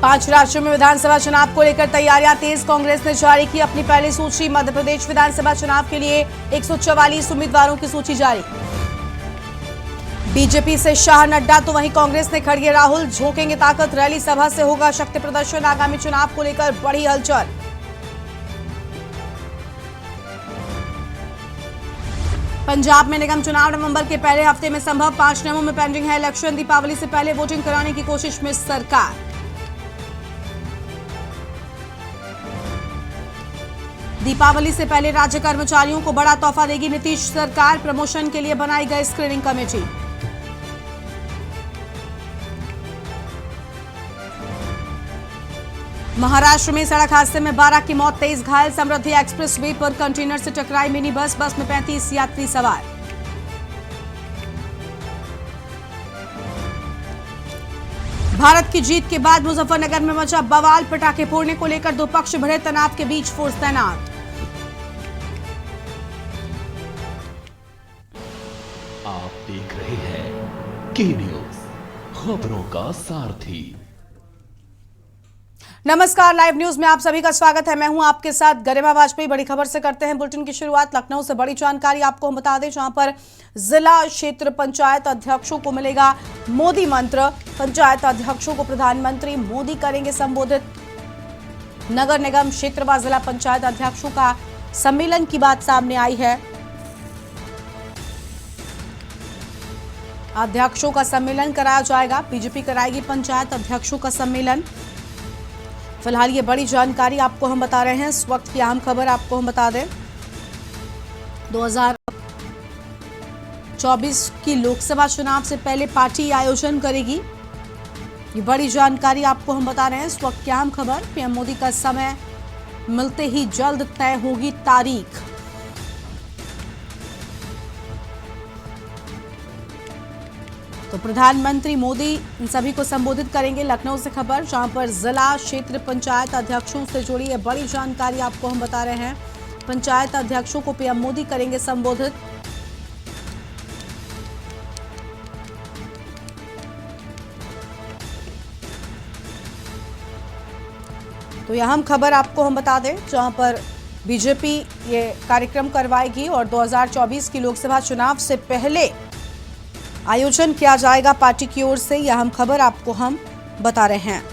5 राज्यों में विधानसभा चुनाव को लेकर तैयारियां तेज। कांग्रेस ने जारी की अपनी पहली सूची। मध्य प्रदेश विधानसभा चुनाव के लिए 144 उम्मीदवारों की सूची जारी। बीजेपी से शाह नड्डा तो वहीं कांग्रेस ने खड़गे राहुल। झोंकेंगे ताकत, रैली सभा से होगा शक्ति प्रदर्शन। आगामी चुनाव को लेकर बड़ी हलचल। पंजाब में निगम चुनाव नवंबर के पहले हफ्ते में संभव। 5 नियमों में पेंडिंग है इलेक्शन। दीपावली से पहले वोटिंग कराने की कोशिश में सरकार। दीपावली से पहले राज्य कर्मचारियों को बड़ा तोहफा देगी नीतीश सरकार। प्रमोशन के लिए बनाई गई स्क्रीनिंग कमेटी। महाराष्ट्र में सड़क हादसे में 12 की मौत, 23 घायल। समृद्धि एक्सप्रेस वे पर कंटेनर से टकराई मिनी बस। बस में 35 यात्री सवार। भारत की जीत के बाद मुजफ्फरनगर में मचा बवाल। पटाखे फोड़ने को लेकर दो पक्ष भिड़े, तनाव के बीच फोर्स तैनात। आप देख रहे हैं के न्यूज, खबरों का सारथी। नमस्कार, लाइव न्यूज में आप सभी का स्वागत है। मैं हूं आपके साथ गरिमा वाजपेयी। बड़ी खबर से करते हैं बुलेटिन की शुरुआत। लखनऊ से बड़ी जानकारी आपको हम बता दें, जहां पर जिला क्षेत्र पंचायत अध्यक्षों को मिलेगा मोदी मंत्र। पंचायत अध्यक्षों को प्रधानमंत्री मोदी करेंगे संबोधित। नगर निगम क्षेत्र व जिला पंचायत अध्यक्षों का सम्मेलन की बात सामने आई है। अध्यक्षों का सम्मेलन कराया जाएगा। बीजेपी कराएगी पंचायत अध्यक्षों का सम्मेलन। फिलहाल ये बड़ी जानकारी आपको हम बता रहे हैं। इस वक्त की अहम खबर आपको हम बता दें, 2024 की लोकसभा चुनाव से पहले पार्टी आयोजन करेगी। ये बड़ी जानकारी आपको हम बता रहे हैं। इस वक्त की अहम खबर, पीएम मोदी का समय मिलते ही जल्द तय होगी तारीख। तो प्रधानमंत्री मोदी इन सभी को संबोधित करेंगे। लखनऊ से खबर, जहां पर जिला क्षेत्र पंचायत अध्यक्षों से जुड़ी है बड़ी जानकारी आपको हम बता रहे हैं। पंचायत अध्यक्षों को पीएम मोदी करेंगे संबोधित। तो यह अहम खबर आपको हम बता दें, जहां पर बीजेपी ये कार्यक्रम करवाएगी और 2024 की लोकसभा चुनाव से पहले आयोजन किया जाएगा पार्टी की ओर से। यह हम खबर आपको हम बता रहे हैं।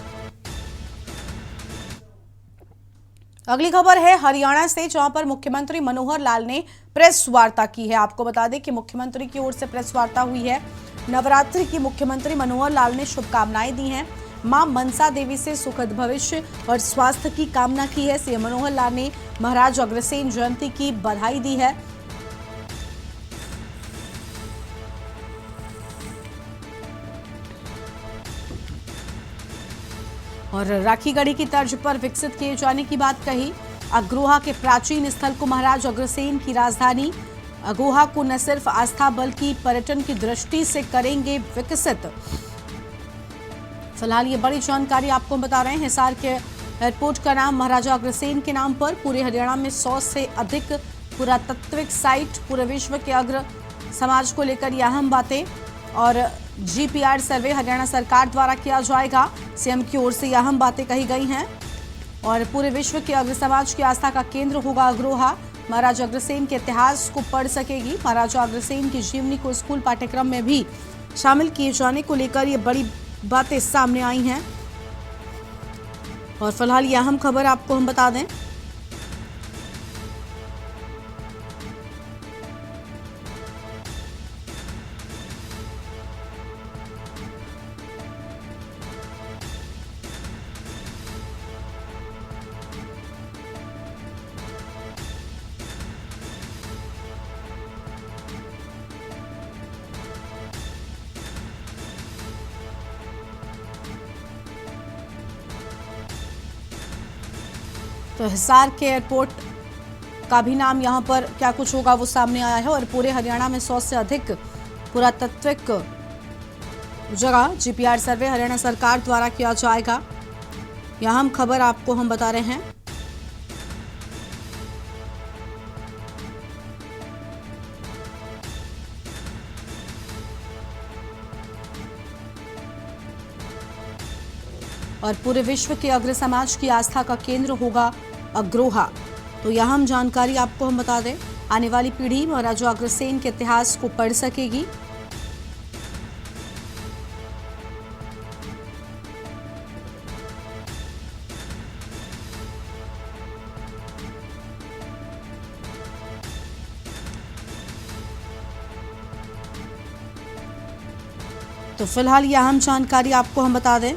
अगली खबर है हरियाणा से, जहां पर मुख्यमंत्री मनोहर लाल ने प्रेस वार्ता की है। आपको बता दें कि मुख्यमंत्री की ओर से प्रेस वार्ता हुई है। नवरात्रि की मुख्यमंत्री मनोहर लाल ने शुभकामनाएं दी हैं। मां मनसा देवी से सुखद भविष्य और स्वास्थ्य की कामना की है। सीएम मनोहर लाल ने महाराज अग्रसेन जयंती की बधाई दी है। और राखी गढ़ी की तर्ज पर विकसित किए जाने की बात कही। अग्रोहा के प्राचीन स्थल को महाराज अग्रसेन की राजधानी। अगोहा को न सिर्फ आस्था बल्कि पर्यटन की दृष्टि से करेंगे विकसित। फिलहाल ये बड़ी जानकारी आपको बता रहे हैं। हिसार के एयरपोर्ट का नाम महाराजा अग्रसेन के नाम पर। पूरे हरियाणा में 100 से अधिक पुरातात्विक साइट। पूरे विश्व के अग्र समाज को लेकर यह अहम बातें। और जीपीआर सर्वे हरियाणा सरकार द्वारा किया जाएगा। सीएम की ओर से यह अहम बातें कही गई हैं। और पूरे विश्व के अग्र समाज की आस्था का केंद्र होगा अग्रोहा। महाराजा अग्रसेन के इतिहास को पढ़ सकेगी। महाराजा अग्रसेन की जीवनी को स्कूल पाठ्यक्रम में भी शामिल किए जाने को लेकर ये बड़ी बातें सामने आई हैं। और फिलहाल ये अहम खबर आपको हम बता दें, तो हिसार के एयरपोर्ट का भी नाम यहां पर क्या कुछ होगा वो सामने आया है। और पूरे हरियाणा में 100 से अधिक पुरातात्विक जगह जीपीआर सर्वे हरियाणा सरकार द्वारा किया जाएगा। यह हम खबर आपको हम बता रहे हैं। और पूरे विश्व के अग्र समाज की आस्था का केंद्र होगा अग्रोहा। तो यह अहम जानकारी आपको हम बता दें, आने वाली पीढ़ी महाराजा अग्रसेन के इतिहास को पढ़ सकेगी। तो फिलहाल यह अहम जानकारी आपको हम बता दें।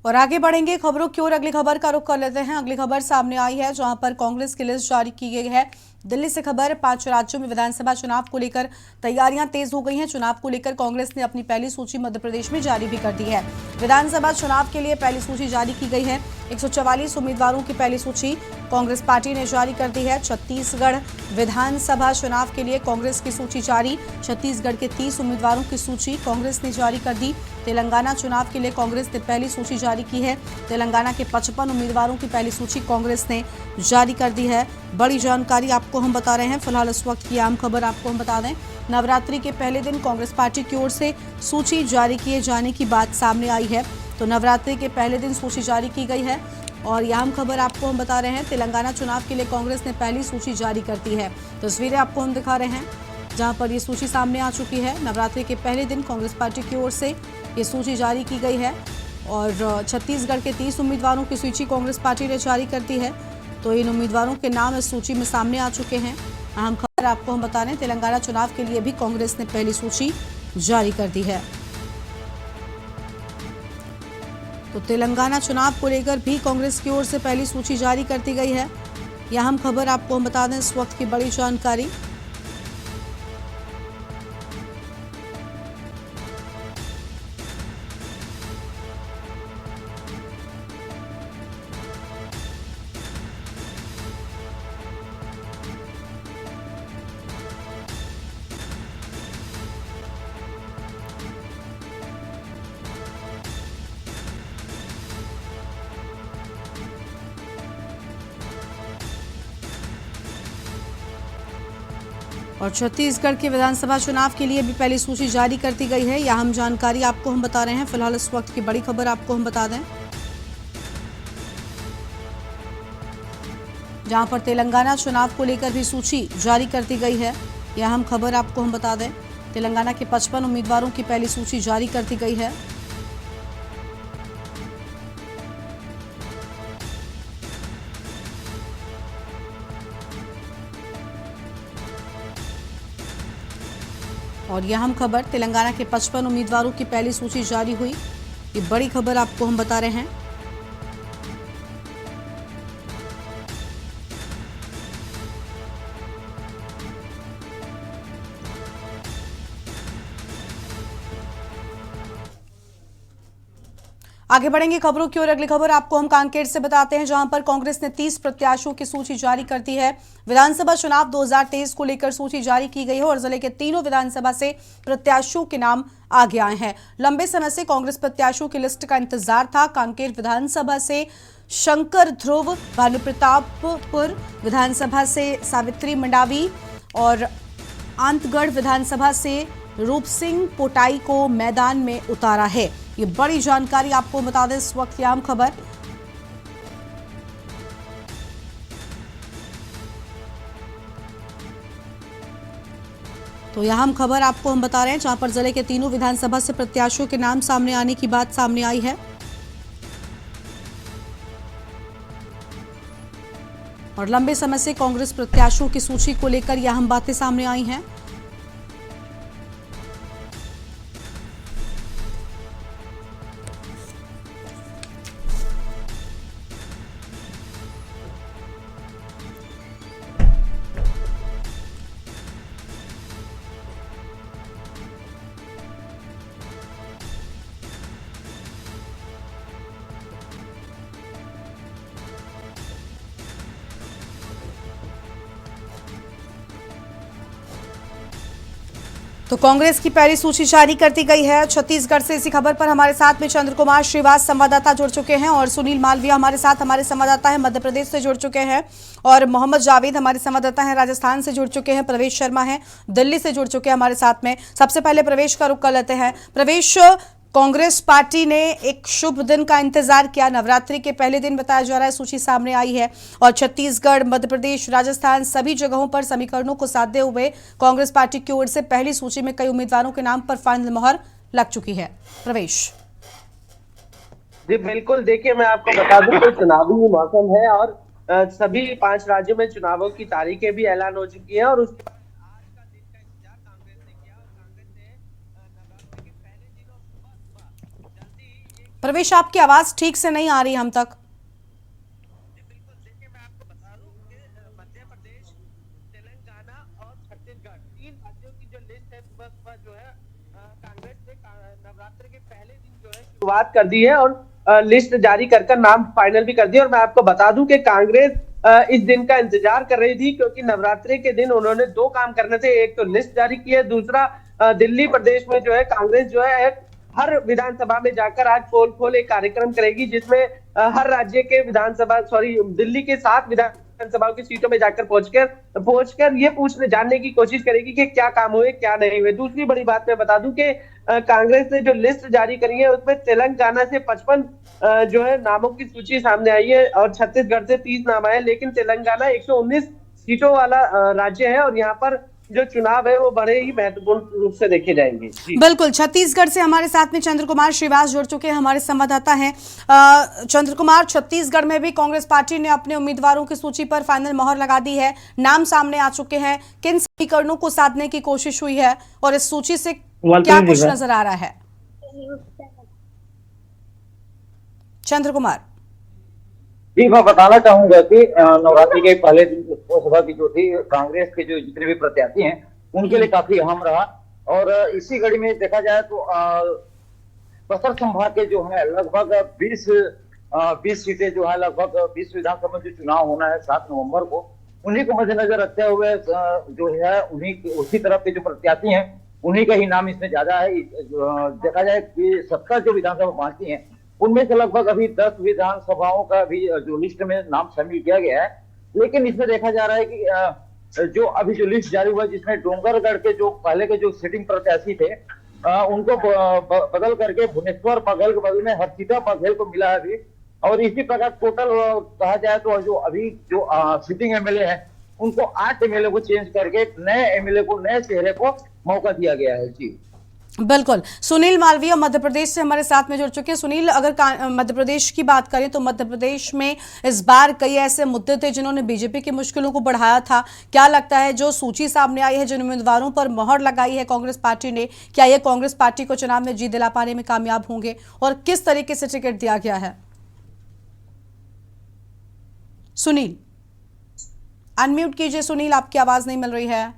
और आगे बढ़ेंगे खबरों की ओर। अगली खबर का रुख कर लेते हैं। अगली खबर सामने आई है जहां पर कांग्रेस की लिस्ट जारी की गई है। दिल्ली से खबर, 5 राज्यों में विधानसभा चुनाव को लेकर तैयारियां तेज हो गई हैं। चुनाव को लेकर कांग्रेस ने अपनी पहली सूची मध्य प्रदेश में जारी भी कर दी है। विधानसभा चुनाव के लिए पहली सूची जारी की गई है। 144 उम्मीदवारों की पहली सूची कांग्रेस पार्टी ने जारी कर दी है। छत्तीसगढ़ विधानसभा चुनाव के लिए कांग्रेस की सूची जारी। छत्तीसगढ़ के 30 उम्मीदवारों की सूची कांग्रेस ने जारी कर दी। तेलंगाना चुनाव के लिए कांग्रेस ने पहली सूची जारी की है। तेलंगाना के 55 उम्मीदवारों की पहली सूची कांग्रेस ने जारी कर दी है। बड़ी जानकारी आपको हम बता रहे हैं। फिलहाल इस वक्त की आम खबर आपको हम बता दें, नवरात्रि के पहले दिन कांग्रेस पार्टी की ओर से सूची जारी किए जाने की बात सामने आई है। तो नवरात्रि के पहले दिन सूची जारी की गई है और यह आम खबर आपको हम बता रहे हैं। तेलंगाना चुनाव के लिए कांग्रेस ने पहली सूची जारी कर दी है। तस्वीरें आपको हम दिखा रहे हैं जहां पर ये सूची सामने आ चुकी है। नवरात्रि के पहले दिन कांग्रेस पार्टी की ओर से ये सूची जारी की गई है और छत्तीसगढ़ के 30 उम्मीदवारों की सूची कांग्रेस पार्टी ने जारी कर दी है। तो इन उम्मीदवारों के नाम इस सूची में सामने आ चुके हैं। अहम खबर आपको हम बता रहे हैं, तेलंगाना चुनाव के लिए भी कांग्रेस ने पहली सूची जारी कर दी है। तो तेलंगाना चुनाव को लेकर भी कांग्रेस की ओर से पहली सूची जारी कर दी गई है। यह अहम खबर आपको हम बता दें, इस वक्त की बड़ी जानकारी। और छत्तीसगढ़ के विधानसभा चुनाव के लिए भी पहली सूची जारी कर दी गई है। यह अहम जानकारी आपको हम बता रहे हैं। फिलहाल इस वक्त की बड़ी खबर आपको हम बता दें, जहां पर तेलंगाना चुनाव को लेकर भी सूची जारी कर दी गई है। यह अहम खबर आपको हम बता दें, तेलंगाना के 55 उम्मीदवारों की पहली सूची जारी कर दी गई है। और यह अहम खबर, तेलंगाना के 55 उम्मीदवारों की पहली सूची जारी हुई। ये बड़ी खबर आपको हम बता रहे हैं। आगे बढ़ेंगे खबरों की ओर। अगली खबर आपको हम कांकेर से बताते हैं, जहां पर कांग्रेस ने 30 प्रत्याशियों की सूची जारी कर दी है। विधानसभा चुनाव 2023 को लेकर सूची जारी की गई है और जिले के तीनों विधानसभा से प्रत्याशियों के नाम आगे आए हैं। लंबे समय से कांग्रेस प्रत्याशियों की लिस्ट का इंतजार था। कांकेर विधानसभा से शंकर ध्रुव, भानुप्रतापपुर विधानसभा से सावित्री मंडावी और आंतगढ़ विधानसभा से रूप सिंह पोटाई को मैदान में उतारा है। ये बड़ी जानकारी आपको बता दें, इस वक्त की आम खबर। तो यह अहम खबर आपको हम बता रहे हैं, जहां पर जिले के तीनों विधानसभा से प्रत्याशियों के नाम सामने आने की बात सामने आई है। और लंबे समय से कांग्रेस प्रत्याशियों की सूची को लेकर यह अहम बातें सामने आई हैं। तो कांग्रेस की पहली सूची जारी कर दी गई है छत्तीसगढ़ से। इसी खबर पर हमारे साथ में चंद्र कुमार श्रीवास संवाददाता जुड़ चुके हैं और सुनील मालविया हमारे साथ हमारे संवाददाता हैं मध्य प्रदेश से जुड़ चुके हैं और मोहम्मद जावेद हमारे संवाददाता हैं राजस्थान से जुड़ चुके हैं। प्रवेश शर्मा हैं दिल्ली से जुड़ चुके हैं हमारे साथ में। सबसे पहले प्रवेश का रुख कर लेते हैं। प्रवेश, कांग्रेस पार्टी ने एक शुभ दिन का इंतजार किया, नवरात्रि के पहले दिन बताया जा रहा है सूची सामने आई है और छत्तीसगढ़, मध्य प्रदेश, राजस्थान सभी जगहों पर समीकरणों को साधते हुए कांग्रेस पार्टी की ओर से पहली सूची में कई उम्मीदवारों के नाम पर फाइनल मोहर लग चुकी है। प्रवेश जी बिल्कुल, देखिए मैं आपको बता दूं कि चुनावी मौसम है और सभी 5 राज्यों में चुनावों की तारीखें भी ऐलान हो चुकी है और उसके बाद आज का दिन का इंतजार कांग्रेस ने किया और कांग्रेस ने नवरात्रि के पहले दिन और सुबह जल्दी ही प्रवेश, आपकी आवाज ठीक से नहीं आ रही हम तक। बिल्कुल, देखिए मैं आपको बता दूं कि मध्य प्रदेश, तेलंगाना और छत्तीसगढ़ 3 राज्यों की जो लिस्ट है सुबह जो है कांग्रेस ने नवरात्रि के पहले दिन जो है शुरुआत कर दी है और लिस्ट जारी कर नाम फाइनल भी कर दिया। और मैं आपको बता दूं कि कांग्रेस इस दिन का इंतजार कर रही थी क्योंकि नवरात्रि के दिन उन्होंने 2 काम करने थे, एक तो लिस्ट जारी की है, दूसरा दिल्ली प्रदेश में जो है कांग्रेस जो है हर विधानसभा में जाकर आज पोल खोल एक कार्यक्रम करेगी जिसमें हर राज्य के दिल्ली के 7 विधानसभाओं की सीटों में जाकर पहुंचकर ये जानने की कोशिश करेगी कि क्या काम हुए क्या नहीं हुए। दूसरी बड़ी बात मैं बता दूं कि कांग्रेस ने जो लिस्ट जारी करी है उसमें तेलंगाना से 55 जो है नामों की सूची सामने आई है और छत्तीसगढ़ से 30 नाम आए, लेकिन तेलंगाना 119 सीटों वाला राज्य है और यहाँ पर जो चुनाव है वो बड़े ही महत्वपूर्ण रूप से देखे जाएंगे। बिल्कुल, छत्तीसगढ़ से हमारे साथ में चंद्र कुमार श्रीवास जुड़ चुके हैं, हमारे संवाददाता हैं। चंद्र कुमार, छत्तीसगढ़ में भी कांग्रेस पार्टी ने अपने उम्मीदवारों की सूची पर फाइनल मोहर लगा दी है, नाम सामने आ चुके हैं। किन समीकरणों को साधने की कोशिश हुई है और इस सूची से क्या कुछ नजर आ रहा है? चंद्र कुमार जी, मैं बताना चाहूंगा कि नवरात्रि के पहले दिन लोकसभा की जो थी कांग्रेस के जो जितने भी प्रत्याशी हैं उनके लिए काफी अहम रहा और इसी कड़ी में देखा जाए तो बस्तर संभाग के जो है लगभग 20 सीटें जो है लगभग 20 विधानसभा जो चुनाव होना है 7 नवंबर को, उन्हीं को मद्देनजर रखते हुए जो है उसी तरफ के जो प्रत्याशी हैं उन्हीं का ही नाम इसमें ज्यादा है। देखा जाए कि 70 जो विधानसभा बाकी हैं उनमें से लगभग अभी 10 विधानसभाओं का भी जो लिस्ट में नाम शामिल किया गया है, लेकिन इसमें देखा जा रहा है कि जो अभी जो लिस्ट जारी हुआ जिसमें डोंगरगढ़ के जो पहले के जो सिटिंग प्रत्याशी थे उनको बदल करके भुवनेश्वर बघेल के बदल में हर्षिता बघेल को मिला है अभी। और इसी प्रकार टोटल कहा जाए तो जो अभी जो सिटिंग एमएलए है उनको 8 एमएलए को चेंज करके नए एमएलए को, नए चेहरे को मौका दिया गया है। जी बिल्कुल, सुनील मालविया मध्य प्रदेश से हमारे साथ में जुड़ चुके हैं। सुनील, अगर मध्य प्रदेश की बात करें तो मध्य प्रदेश में इस बार कई ऐसे मुद्दे थे जिन्होंने बीजेपी की मुश्किलों को बढ़ाया था। क्या लगता है जो सूची सामने आई है, जिन उम्मीदवारों पर मोहर लगाई है कांग्रेस पार्टी ने, क्या ये कांग्रेस पार्टी को चुनाव में जीत दिला पाने में कामयाब होंगे और किस तरीके से टिकट दिया गया है? सुनील, अनम्यूट कीजिए। सुनील, आपकी आवाज नहीं मिल रही है।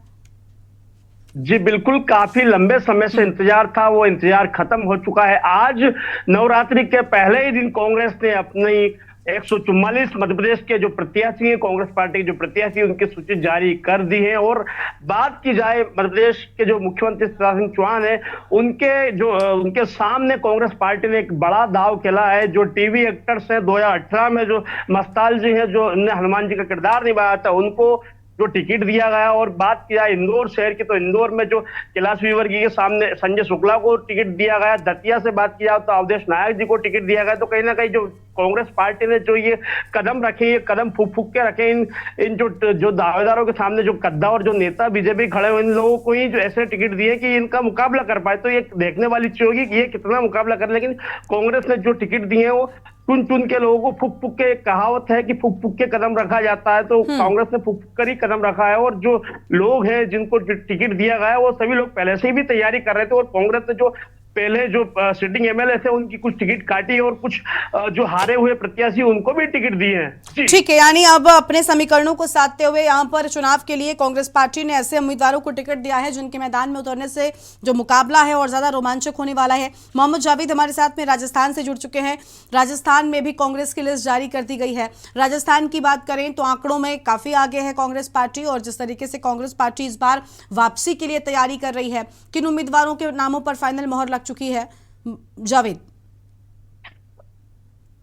जी बिल्कुल, काफी लंबे समय से इंतजार था, वो इंतजार खत्म हो चुका है। आज नवरात्रि के पहले ही दिन कांग्रेस ने अपनी 144 मध्य प्रदेश के जो प्रत्याशी हैं, कांग्रेस पार्टी के जो प्रत्याशी उनकी सूची जारी कर दी है। और बात की जाए मध्य प्रदेश के जो मुख्यमंत्री शिवराज सिंह चौहान है उनके सामने कांग्रेस पार्टी ने एक बड़ा दाव खेला है। जो टीवी एक्टर्स है 2018 में जो मस्ताल जी है जो हनुमान जी का किरदार निभाया था उनको जो टिकट दिया गया। और बात किया इंदौर शहर की तो इंदौर में जो कैलाश विवर्गीय के सामने संजय शुक्ला को टिकट दिया गया। दतिया से बात किया तो अवधेश नायक जी को टिकट दिया गया। तो कहीं ना कहीं जो कांग्रेस पार्टी ने जो ये कदम रखे, ये कदम फूक के रखे इन जो दावेदारों के सामने जो कद्दा और जो नेता बीजेपी खड़े हुए इन लोगों को ही जो ऐसे टिकट दिए कि इनका मुकाबला कर पाए। तो ये देखने वाली चीज होगी कि ये कितना मुकाबला कर। लेकिन कांग्रेस ने जो टिकट दिए वो चुन के लोगों को फूक के, कहावत है कि फूक के कदम रखा जाता है, तो कांग्रेस ने फूक कर ही कदम रखा है। और जो लोग हैं जिनको टिकट दिया गया है वो सभी लोग पहले से ही भी तैयारी कर रहे थे और कांग्रेस ने जो पहले जो सिटिंग एमएलए थे उनकी कुछ टिकट काटी और कुछ जो हारे हुए प्रत्याशी उनको भी टिकट दिए हैं। जी। ठीक है, यानी अब अपने समीकरणों को साधते हुए यहाँ पर चुनाव के लिए कांग्रेस पार्टी ने ऐसे उम्मीदवारों को टिकट दिया है जिनके मैदान में उतरने से जो मुकाबला है और ज्यादा रोमांचक होने वाला है। मोहम्मद जावेद हमारे साथ में राजस्थान से जुड़ चुके हैं। राजस्थान में भी कांग्रेस की लिस्ट जारी कर दी गई है। राजस्थान की बात करें तो आंकड़ों में काफी आगे है कांग्रेस पार्टी, और जिस तरीके से कांग्रेस पार्टी इस बार वापसी के लिए तैयारी कर रही है, किन उम्मीदवारों के नामों पर फाइनल मोहर लग चुकी है जावेद?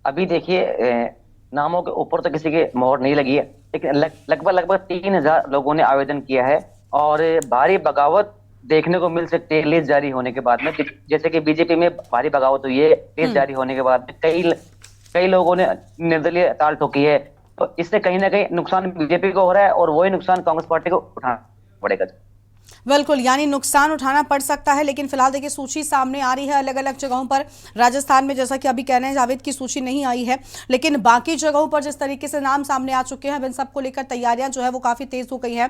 अभी देखिए, नामों के ऊपर तो किसी के मोहर नहीं लगी है, लेकिन लगभग 3,000 लोगों ने आवेदन किया है और भारी बगावत देखने को मिल सकती है लिस्ट जारी होने के बाद में। जैसे कि बीजेपी में भारी बगावत हुई है लिस्ट जारी होने के बाद में, कई लोगों ने निर्दलीय ताल ठोकी है, तो इससे कहीं ना कहीं नुकसान बीजेपी को हो रहा है और वही नुकसान कांग्रेस पार्टी को उठाना पड़ेगा। बिल्कुल, यानी नुकसान उठाना पड़ सकता है, लेकिन फिलहाल देखिए सूची सामने आ रही है अलग अलग जगहों पर। राजस्थान में जैसा कि अभी कह रहे हैं जावेद की सूची नहीं आई है, लेकिन बाकी जगहों पर जिस तरीके से नाम सामने आ चुके हैं, इन सबको लेकर तैयारियां जो है वो काफी तेज हो गई है।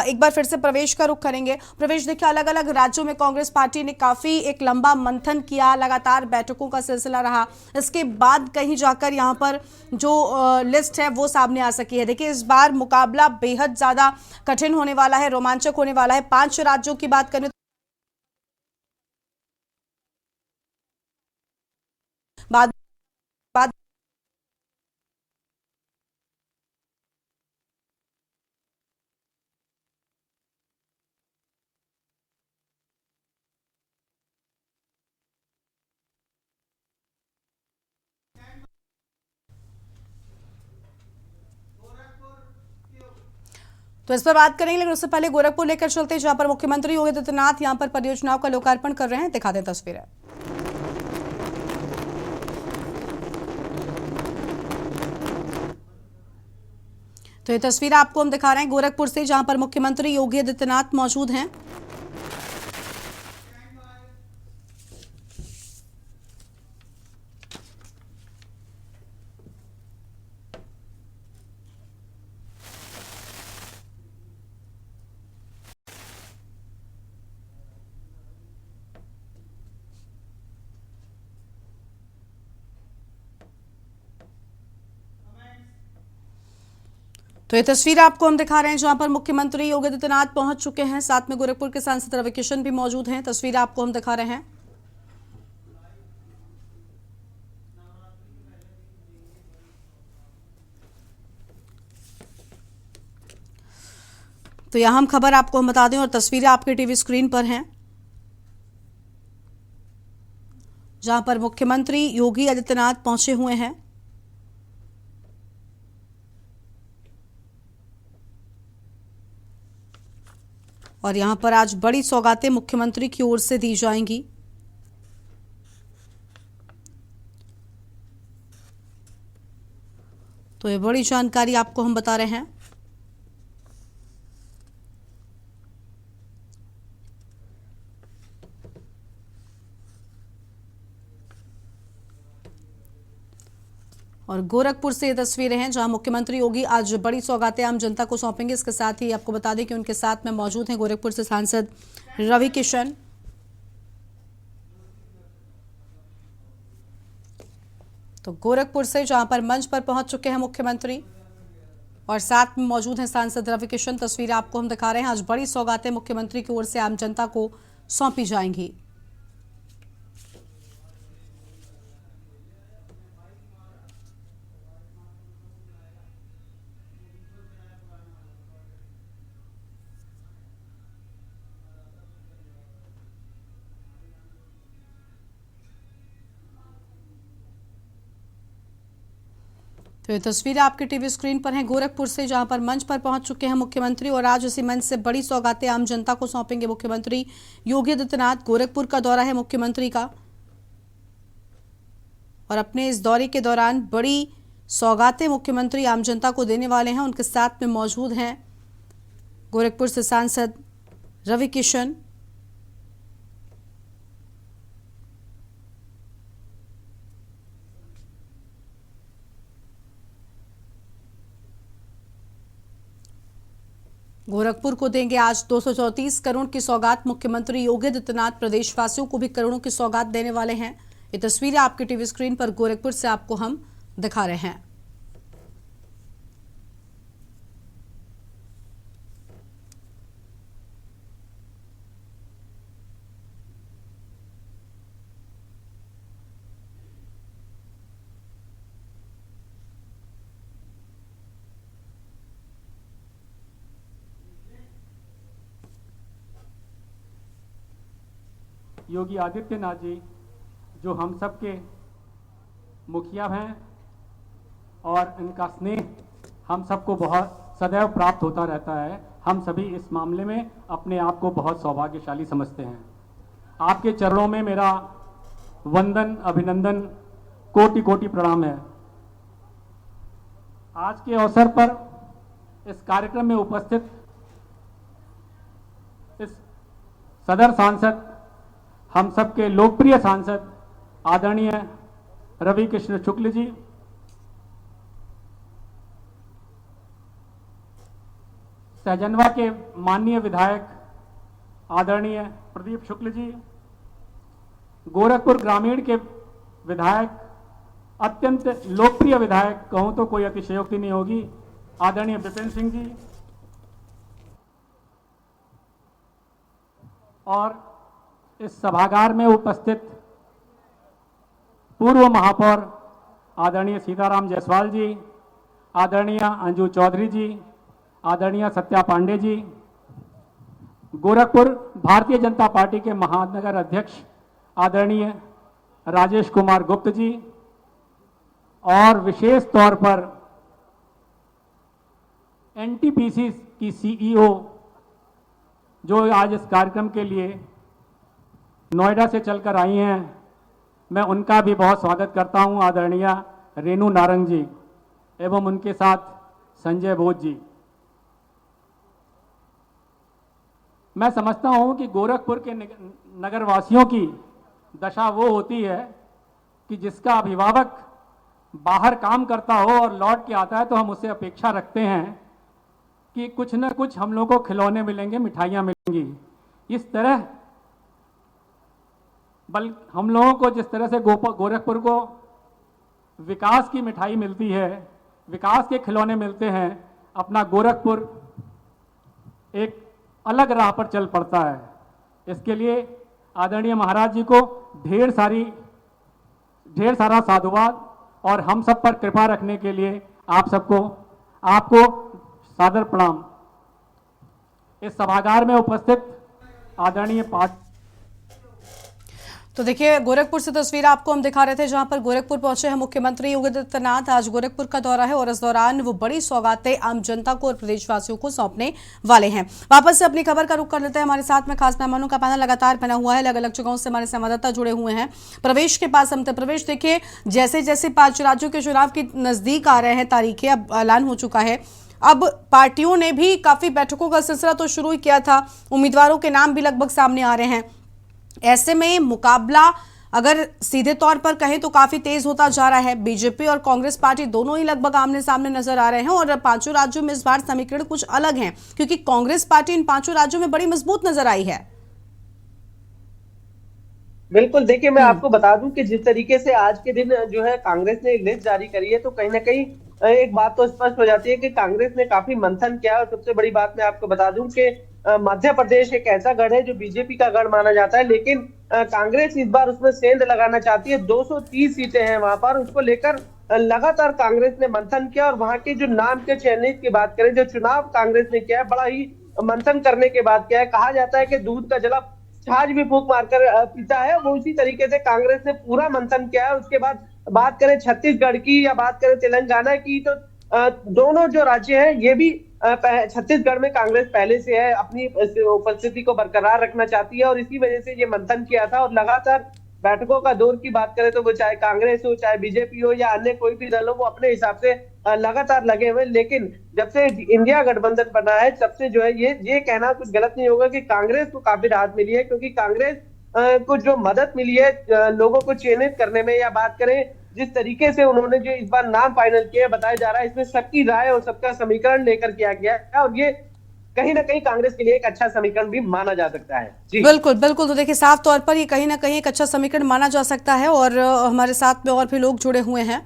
एक बार फिर से प्रवेश का रुख करेंगे। प्रवेश, देखिए अलग अलग राज्यों में कांग्रेस पार्टी ने काफी एक लंबा मंथन किया, लगातार बैठकों का सिलसिला रहा, इसके बाद कहीं जाकर यहाँ पर जो लिस्ट है वो सामने आ सकी है। देखिए इस बार मुकाबला बेहद ज्यादा कठिन होने वाला है, रोमांचक होने वाला है। 5 राज्यों की बात करें बाद बाद तो इस पर बात करेंगे, लेकिन उससे पहले गोरखपुर लेकर चलते हैं, जहां पर मुख्यमंत्री योगी आदित्यनाथ यहां पर परियोजनाओं का लोकार्पण कर रहे हैं। दिखा दें तस्वीरें। तो ये तस्वीर आपको हम दिखा रहे हैं गोरखपुर से, जहां पर मुख्यमंत्री योगी आदित्यनाथ मौजूद हैं। तो ये तस्वीर आपको हम दिखा रहे हैं जहां पर मुख्यमंत्री योगी आदित्यनाथ पहुंच चुके हैं, साथ में गोरखपुर के सांसद रवि किशन भी मौजूद हैं। तस्वीर आपको हम दिखा रहे हैं। तो यह हम खबर आपको हम बता दें और तस्वीरें आपके टीवी स्क्रीन पर हैं, जहां पर मुख्यमंत्री योगी आदित्यनाथ पहुंचे हुए हैं। और यहां पर आज बड़ी सौगातें मुख्यमंत्री की ओर से दी जाएंगी। तो ये बड़ी जानकारी आपको हम बता रहे हैं। और गोरखपुर से ये तस्वीरें हैं जहां मुख्यमंत्री योगी आज बड़ी सौगातें आम जनता को सौंपेंगे। इसके साथ ही आपको बता दें कि उनके साथ में मौजूद हैं गोरखपुर से सांसद रवि किशन। तो गोरखपुर से जहां पर मंच पर पहुंच चुके हैं मुख्यमंत्री और साथ में मौजूद हैं सांसद रवि किशन। तस्वीरें आपको हम दिखा रहे हैं। आज बड़ी सौगातें मुख्यमंत्री की ओर से आम जनता को सौंपी जाएंगी। तो ये तस्वीरें आपके टीवी स्क्रीन पर हैं गोरखपुर से, जहां पर मंच पर पहुंच चुके हैं मुख्यमंत्री और आज इसी मंच से बड़ी सौगातें आम जनता को सौंपेंगे मुख्यमंत्री योगी आदित्यनाथ। गोरखपुर का दौरा है मुख्यमंत्री का और अपने इस दौरे के दौरान बड़ी सौगातें मुख्यमंत्री आम जनता को देने वाले हैं। उनके साथ में मौजूद हैं गोरखपुर से सांसद रवि किशन। गोरखपुर को देंगे आज 234 करोड़ की सौगात। मुख्यमंत्री योगी आदित्यनाथ प्रदेशवासियों को भी करोड़ों की सौगात देने वाले हैं। ये तस्वीरें आपके टीवी स्क्रीन पर गोरखपुर से आपको हम दिखा रहे हैं। योगी आदित्यनाथ जी जो हम सब के मुखिया हैं और इनका स्नेह हम सबको बहुत सदैव प्राप्त होता रहता है। हम सभी इस मामले में अपने आप को बहुत सौभाग्यशाली समझते हैं। आपके चरणों में मेरा वंदन, अभिनंदन, कोटि कोटि प्रणाम है। आज के अवसर पर इस कार्यक्रम में उपस्थित इस सदर सांसद, हम सबके लोकप्रिय सांसद आदरणीय रवि कृष्ण शुक्ल जी, सहजनवा के माननीय विधायक आदरणीय प्रदीप शुक्ल जी, गोरखपुर ग्रामीण के विधायक, अत्यंत लोकप्रिय विधायक, कहूं तो कोई अतिशयोक्ति नहीं होगी, आदरणीय विपिन सिंह जी, और इस सभागार में उपस्थित पूर्व महापौर आदरणीय सीताराम जायसवाल जी, आदरणीय अंजू चौधरी जी, आदरणीय सत्या पांडे जी, गोरखपुर भारतीय जनता पार्टी के महानगर अध्यक्ष आदरणीय राजेश कुमार गुप्त जी, और विशेष तौर पर एनटीपीसी की सीईओ जो आज इस कार्यक्रम के लिए नोएडा से चलकर आई हैं, मैं उनका भी बहुत स्वागत करता हूं, आदरणीय रेणु नारंग जी एवं उनके साथ संजय बोध जी। मैं समझता हूं कि गोरखपुर के नगरवासियों की दशा वो होती है कि जिसका अभिभावक बाहर काम करता हो और लौट के आता है तो हम उससे अपेक्षा रखते हैं कि कुछ न कुछ हम लोगों को खिलौने मिलेंगे, मिठाइयाँ मिलेंगी। इस तरह हम लोगों को जिस तरह से गोरखपुर को विकास की मिठाई मिलती है, विकास के खिलौने मिलते हैं, अपना गोरखपुर एक अलग राह पर चल पड़ता है। इसके लिए आदरणीय महाराज जी को ढेर सारा साधुवाद और हम सब पर कृपा रखने के लिए आपको सादर प्रणाम। इस सभागार में उपस्थित आदरणीय तो देखिए, गोरखपुर से तस्वीर आपको हम दिखा रहे थे जहां पर गोरखपुर पहुंचे हैं मुख्यमंत्री योगी आदित्यनाथ। आज गोरखपुर का दौरा है और इस दौरान वो बड़ी सौगातें आम जनता को और प्रदेशवासियों को सौंपने वाले हैं। वापस से अपनी खबर का रुख कर लेते हैं। हमारे साथ में खास मेहमानों का पैनल लगातार बना हुआ है, अलग अलग जगहों से हमारे संवाददाता जुड़े हुए हैं। प्रवेश के पास हम प्रवेश, देखिए जैसे जैसे 5 राज्यों के चुनाव की नजदीक आ रहे हैं, तारीखें अब ऐलान हो चुका है। अब पार्टियों ने भी काफी बैठकों का सिलसिला तो शुरू ही किया था, उम्मीदवारों के नाम भी लगभग सामने आ रहे हैं। ऐसे में मुकाबला अगर सीधे तौर पर कहें तो काफी तेज होता जा रहा है। बीजेपी और कांग्रेस पार्टी दोनों ही लगभग आमने सामने नजर आ रहे हैं और 5 राज्यों में इस बार समीकरण कुछ अलग हैं, क्योंकि कांग्रेस पार्टी इन 5 राज्यों में बड़ी मजबूत नजर आई है। बिल्कुल, देखिए मैं आपको बता दूं कि जिस तरीके से आज के दिन जो है कांग्रेस ने लिस्ट जारी करी है, तो कहीं ना कहीं एक बात तो स्पष्ट हो जाती है कि कांग्रेस ने काफी मंथन किया। और सबसे बड़ी बात मैं आपको बता दूं कि मध्य प्रदेश एक ऐसा गढ़ है जो बीजेपी का गढ़ माना जाता है, लेकिन कांग्रेस इस बार उसमें सेंध लगाना चाहती है। 230 सीटें हैं वहां पर, उसको लेकर लगातार कांग्रेस ने मंथन किया। और वहां के जो नाम के चयनित की बात करें, जो चुनाव कांग्रेस ने किया है, बड़ा ही मंथन करने के बाद किया है। कहा जाता है कि दूध का जला छाछ भी फूंक मारकर पीता है, वो उसी तरीके से कांग्रेस ने पूरा मंथन किया है। उसके बाद बात करें छत्तीसगढ़ की या बात करें तेलंगाना की, तो दोनों जो राज्य हैं ये भी छत्तीसगढ़ में कांग्रेस पहले से है, अपनी उपस्थिति को बरकरार रखना चाहती है और इसी वजह से ये मंथन किया था। और लगातार बैठकों का दौर की बात करें तो वो चाहे कांग्रेस हो, चाहे बीजेपी हो या अन्य कोई भी दल हो, वो अपने हिसाब से लगातार लगे हुए। लेकिन जब से इंडिया गठबंधन बना है, तब से जो है ये कहना कुछ गलत नहीं होगा कि कांग्रेस को काफी राहत मिली है, क्योंकि कांग्रेस को जो मदद मिली है लोगों को चयनित करने में, या बात करें जिस तरीके से उन्होंने जो इस बार नाम फाइनल किया बताया जा रहा है, इसमें सबकी राय और सबका समीकरण लेकर किया गया है। और ये कहीं ना कहीं कांग्रेस के लिए एक अच्छा समीकरण भी माना जा सकता है। जी बिल्कुल बिल्कुल। तो देखिए साफ तौर पर ये कहीं ना कहीं एक अच्छा समीकरण माना जा सकता है और हमारे साथ में और भी लोग जुड़े हुए हैं।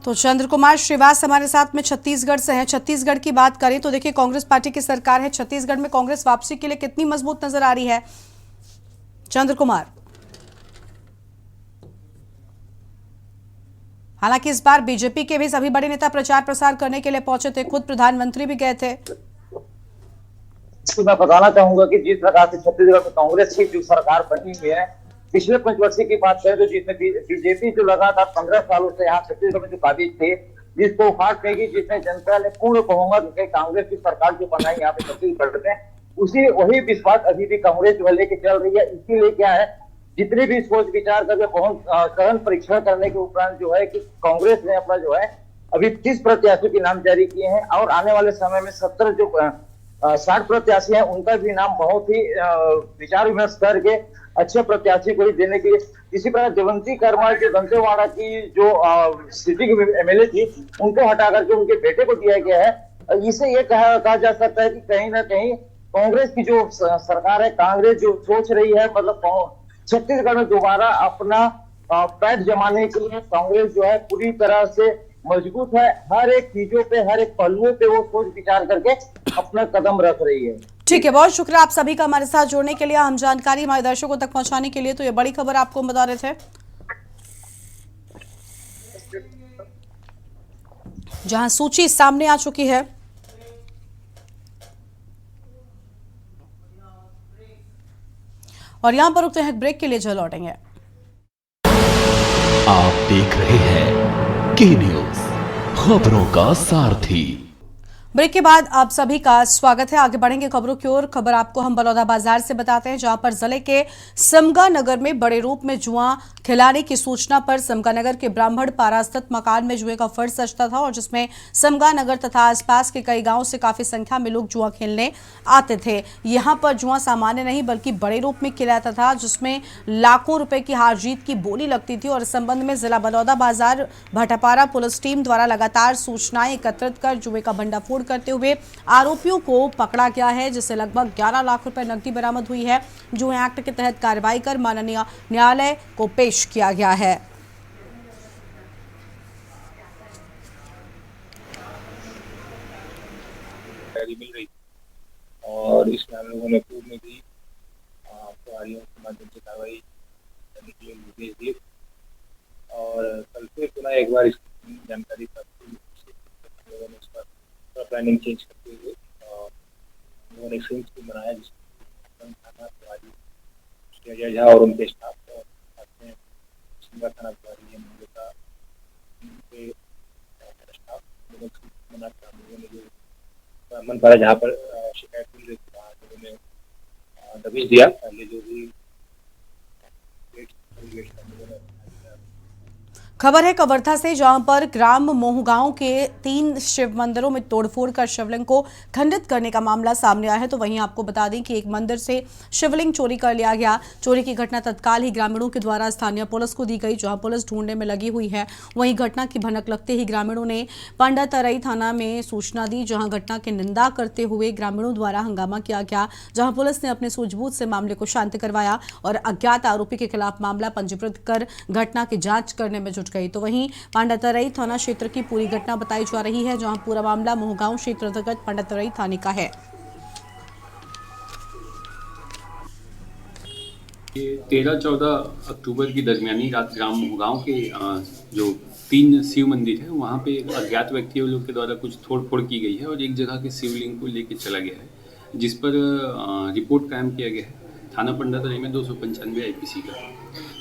तो चंद्र कुमार श्रीवास हमारे साथ में छत्तीसगढ़ से हैं। छत्तीसगढ़ की बात करें तो देखिए कांग्रेस पार्टी की सरकार है छत्तीसगढ़ में, कांग्रेस वापसी के लिए कितनी मजबूत नजर आ रही है चंद्र कुमार? हालांकि इस बार बीजेपी के भी सभी बड़े नेता प्रचार प्रसार करने के लिए पहुंचे थे, खुद प्रधानमंत्री भी गए थे। तो मैं बताना चाहूंगा कि जिस प्रकार से छत्तीसगढ़ में कांग्रेस की जो सरकार बनी हुई है, पिछले पंचवर्षीय की बात करें तो जिसमें बीजेपी जो लगातार 15 सालों से यहाँ छत्तीसगढ़ में जो काबिज थे, जिसको उखाड़ फेंकी, जिसमें जनता ने पूर्ण कहूंगा कि कांग्रेस की सरकार जो बनाई यहाँ पे छत्तीसगढ़ में, उसी वही विश्वास अभी भी कांग्रेस जो है लेके चल रही है। इसीलिए क्या है, जितने भी सोच विचार करके गहन परीक्षण करने के उपरांत जो है कि कांग्रेस ने अपना जो है अभी 30 प्रत्याशियों के नाम जारी किए हैं और आने वाले समय में 70 जो 60 प्रत्याशी हैं उनका भी नाम बहुत ही विचार विमर्श करके अच्छे प्रत्याशी को ही देने के लिए। इसी प्रकार जयवंती कर्मा जो दंतेवाड़ा की जो सिटिंग एमएलए थी, उनको हटा करके उनके बेटे को दिया गया है। इसे ये कहा जा सकता है कि कहीं ना कहीं कांग्रेस की जो सरकार है, कांग्रेस जो सोच रही है, मतलब छत्तीसगढ़ में दोबारा अपना पैठ जमाने के लिए कांग्रेस जो है पूरी तरह से मजबूत है। हर एक चीजों पे, हर एक पहलुओं पे वो सोच विचार करके अपना कदम रख रही है। ठीक है, बहुत शुक्रिया आप सभी का हमारे साथ जुड़ने के लिए, हम जानकारी हमारे दर्शकों तक पहुंचाने के लिए। तो ये बड़ी खबर आपको बता रहे थे, जहां सूची सामने आ चुकी है। और यहां पर रुकते हैं ब्रेक के लिए, जो लौटेंगे। आप देख रहे हैं के न्यूज, खबरों का सारथी। ब्रेक के बाद आप सभी का स्वागत है। आगे बढ़ेंगे खबरों की ओर। खबर आपको हम बलौदा बाजार से बताते हैं, जहां पर जिले के समगा नगर में बड़े रूप में जुआ खिलाने की सूचना पर समगा नगर के ब्राह्मण पारा स्थित मकान में जुए का फर्श सजता था और जिसमें समगा नगर तथा आसपास के कई गांवों से काफी संख्या में लोग जुआ खेलने आते थे। यहां पर जुआ सामान्य नहीं बल्कि बड़े रूप में खिलाता था, जिसमें लाखों रुपए की हार जीत की बोली लगती थी। और इस संबंध में जिला बलौदा बाजार भाटापारा पुलिस टीम द्वारा लगातार सूचनाएं एकत्रित कर जुए का भंडाफोड़ करते हुए आरोपियों को पकड़ा गया है, जिससे लगभग 11 लाख रुपए नकदी बरामद हुई है। जुए एक्ट के तहत कार्रवाई कर माननीय न्यायालय को पेश किया गया है। मिल रही और इसमें हम लोगों ने पूर्व में भी प्रभारियों के माध्यम से कार्रवाई करने के लिए निर्देश दिए और कल फिर पुनः एक बार इसकी जानकारी प्राप्त हुई। हम लोगों ने इसका प्लानिंग चेंज करते हुए हम लोगों ने एक संयुक्त टीम बनाया जिसमें थाना प्रभारी झा और उनके स्टाफ और साथ में सिंगा थाना प्रभारी मामले का स्टाफ बनाकर हम लोगों ने जो मन पारा जहाँ पर शिकायत मिल रही थी वहाँ लोगों ने दबिश दिया। पहले जो भी खबर है कवर्धा से, जहां पर ग्राम मोहगांव के 3 शिव मंदिरों में तोड़फोड़ कर शिवलिंग को खंडित करने का मामला सामने आया है। तो वहीं आपको बता दें कि एक मंदिर से शिवलिंग चोरी कर लिया गया। चोरी की घटना तत्काल ही ग्रामीणों के द्वारा स्थानीय पुलिस को दी गई, जहां पुलिस ढूंढने में लगी हुई है। वहीं घटना की भनक लगते ही ग्रामीणों ने पांडातराई थाना में सूचना दी, जहां घटना की निंदा करते हुए ग्रामीणों द्वारा हंगामा किया गया, जहां पुलिस ने अपने सूझबूझ से मामले को शांत करवाया और अज्ञात आरोपी के खिलाफ मामला पंजीकृत कर घटना की जांच करने में जुट गई। तो वहीं पांडातराई थाना क्षेत्र की पूरी घटना बताई जा रही है, जहां पूरा मामला मोहगांव क्षेत्र अंतर्गत पांडातराई थाने का है। 13-14 अक्टूबर की दरमियानी रात ग्राम मोहगांव के जो 3 शिव मंदिर है वहाँ पे अज्ञात व्यक्तियों लोग के द्वारा कुछ तोड़फोड़ की गई है और एक जगह के शिवलिंग को लेकर चला गया है, जिस पर रिपोर्ट कायम किया गया है थाना पांडातराई में 295 आईपीसी का।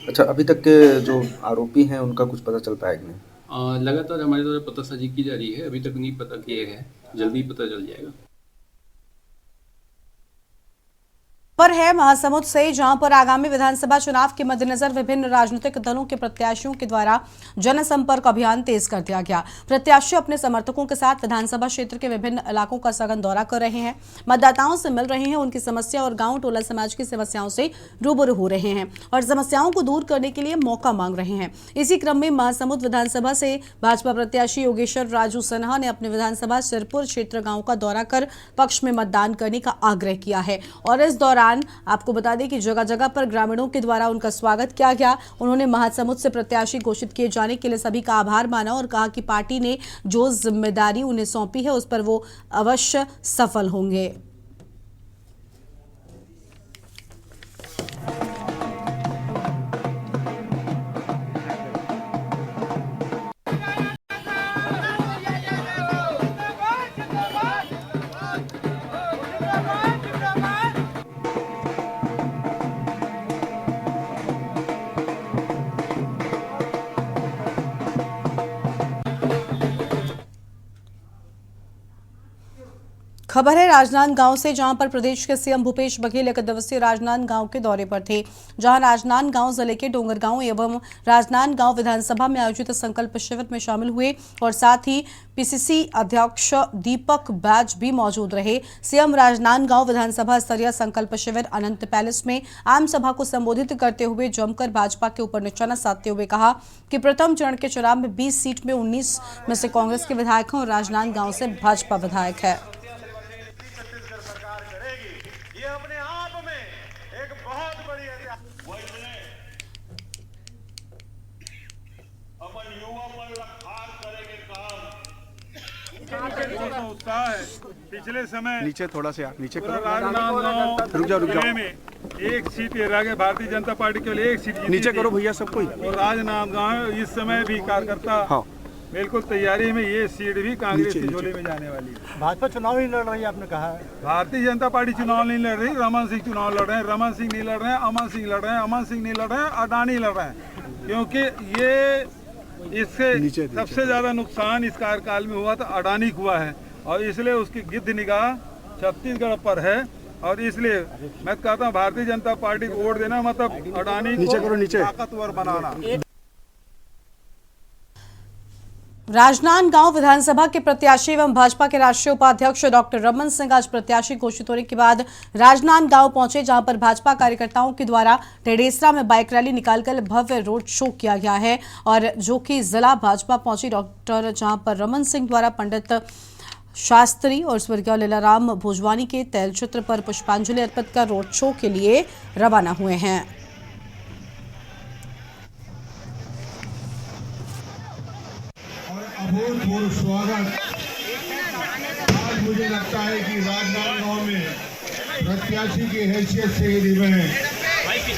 अच्छा, अभी तक के जो आरोपी हैं उनका कुछ पता चल पाया कि नहीं? लगातार हमारे द्वारा पतासाजी की जा रही है, अभी तक नहीं पता किया गया है, जल्दी पता चल जाएगा। पर है महासमुंद से, जहां पर आगामी विधानसभा चुनाव के मद्देनजर विभिन्न राजनीतिक दलों के प्रत्याशियों के द्वारा जनसंपर्क अभियान तेज कर दिया गया। प्रत्याशी अपने समर्थकों के साथ विधानसभा क्षेत्र के विभिन्न इलाकों का सघन दौरा कर रहे हैं, मतदाताओं से मिल रहे हैं, उनकी समस्या और गांव टोला समाज की समस्याओं से रूबरू हो रहे हैं और समस्याओं को दूर करने के लिए मौका मांग रहे हैं। इसी क्रम में महासमुंद विधानसभा से भाजपा प्रत्याशी योगेश्वर राजू सिन्हा ने अपने विधानसभा सिरपुर क्षेत्र गांव का दौरा कर पक्ष में मतदान करने का आग्रह किया है और इस दौरान आपको बता दें कि जगह जगह पर ग्रामीणों के द्वारा उनका स्वागत किया गया। उन्होंने महासमुंद से प्रत्याशी घोषित किए जाने के लिए सभी का आभार माना और कहा कि पार्टी ने जो जिम्मेदारी उन्हें सौंपी है उस पर वो अवश्य सफल होंगे। खबर है राजनांदगांव से, जहां पर प्रदेश के सीएम भूपेश बघेल 1 दिवसीय राजनांदगांव के दौरे पर थे, जहां राजनांदगांव जिले के डोंगरगांव एवं राजनांदगांव विधानसभा में आयोजित संकल्प शिविर में शामिल हुए और साथ ही पीसीसी अध्यक्ष दीपक बैज भी मौजूद रहे। सीएम राजनांदगांव विधानसभा स्तरीय संकल्प शिविर अनंत पैलेस में आम सभा को संबोधित करते हुए जमकर भाजपा के ऊपर निशाना साधते हुए कहा कि प्रथम चरण के चुनाव में 20 सीट में 19 में से कांग्रेस के विधायक हैं और राजनांदगांव से भाजपा विधायक है। पिछले समय नीचे थोड़ा सा नीचे करो, राजनांदगांव रुक जाओ में एक सीट ये रह गए, भारतीय जनता पार्टी केवल एक सीट नीचे करो भैया सबको। और राजनांदगांव इस समय भी कार्यकर्ता हाँ बिल्कुल तैयारी में, ये सीट भी कांग्रेस की झोली में जाने वाली है। भाजपा चुनाव नहीं लड़ रही है, आपने कहा है। भारतीय जनता पार्टी चुनाव नहीं लड़ रही, रमन सिंह चुनाव लड़ रहे हैं, रमन सिंह नहीं लड़ रहे हैं, अमन सिंह लड़ रहे हैं, अमन सिंह नहीं लड़ रहे हैं, अडानी लड़ रहे हैं, क्योंकि ये इससे सबसे ज्यादा नुकसान इस कार्यकाल में हुआ था अडानी को हुआ है और इसलिए उसकी गिद्ध निगाह छत्तीसगढ़ पर है और इसलिए मैं कहता हूँ भारतीय जनता पार्टी को वोट देना मतलब अडानी को ताकतवर बनाना। राजनांदगांव विधानसभा के प्रत्याशी एवं भाजपा के राष्ट्रीय उपाध्यक्ष डॉक्टर रमन सिंह आज प्रत्याशी घोषित होने के बाद राजनांदगांव पहुंचे, जहां पर भाजपा कार्यकर्ताओं के द्वारा टेडेसरा में बाइक रैली निकालकर भव्य रोड शो किया गया है और जो कि जिला भाजपा पहुंची डॉक्टर, जहां पर रमन सिंह द्वारा पंडित शास्त्री और स्वर्गीय लीलाराम भोजवानी के तैलचित्र पर पुष्पांजलि अर्पित कर रोड शो के लिए रवाना हुए हैं। अभूतपूर्व स्वागत। आज मुझे लगता है कि राजनांदगांव में प्रत्याशी की हैसियत से यदि मैं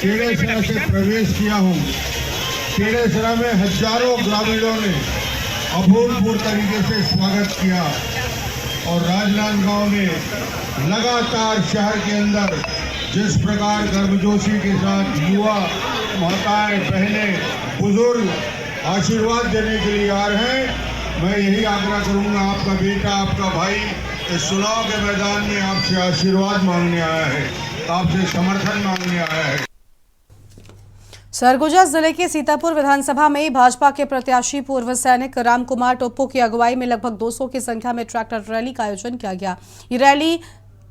टेढ़ेसरा से प्रवेश किया हूँ, टेढ़ेसरा में हजारों ग्रामीणों ने अभूतपूर्व तरीके से स्वागत किया और राजनांदगांव में लगातार शहर के अंदर जिस प्रकार गर्मजोशी के साथ युवा, माताएं, बहनें, बुजुर्ग आशीर्वाद देने के लिए आ रहे हैं, मैं यही आग्रह करूंगा, आपका बेटा, आपका भाई इस चुनाव के मैदान में आपसे आशीर्वाद मांगने आया है, आपसे समर्थन मांगने आया है। सरगुजा जिले के सीतापुर विधानसभा में भाजपा के प्रत्याशी पूर्व सैनिक रामकुमार टोप्पो की अगुवाई में लगभग 200 की संख्या में ट्रैक्टर रैली का आयोजन किया गया। ये रैली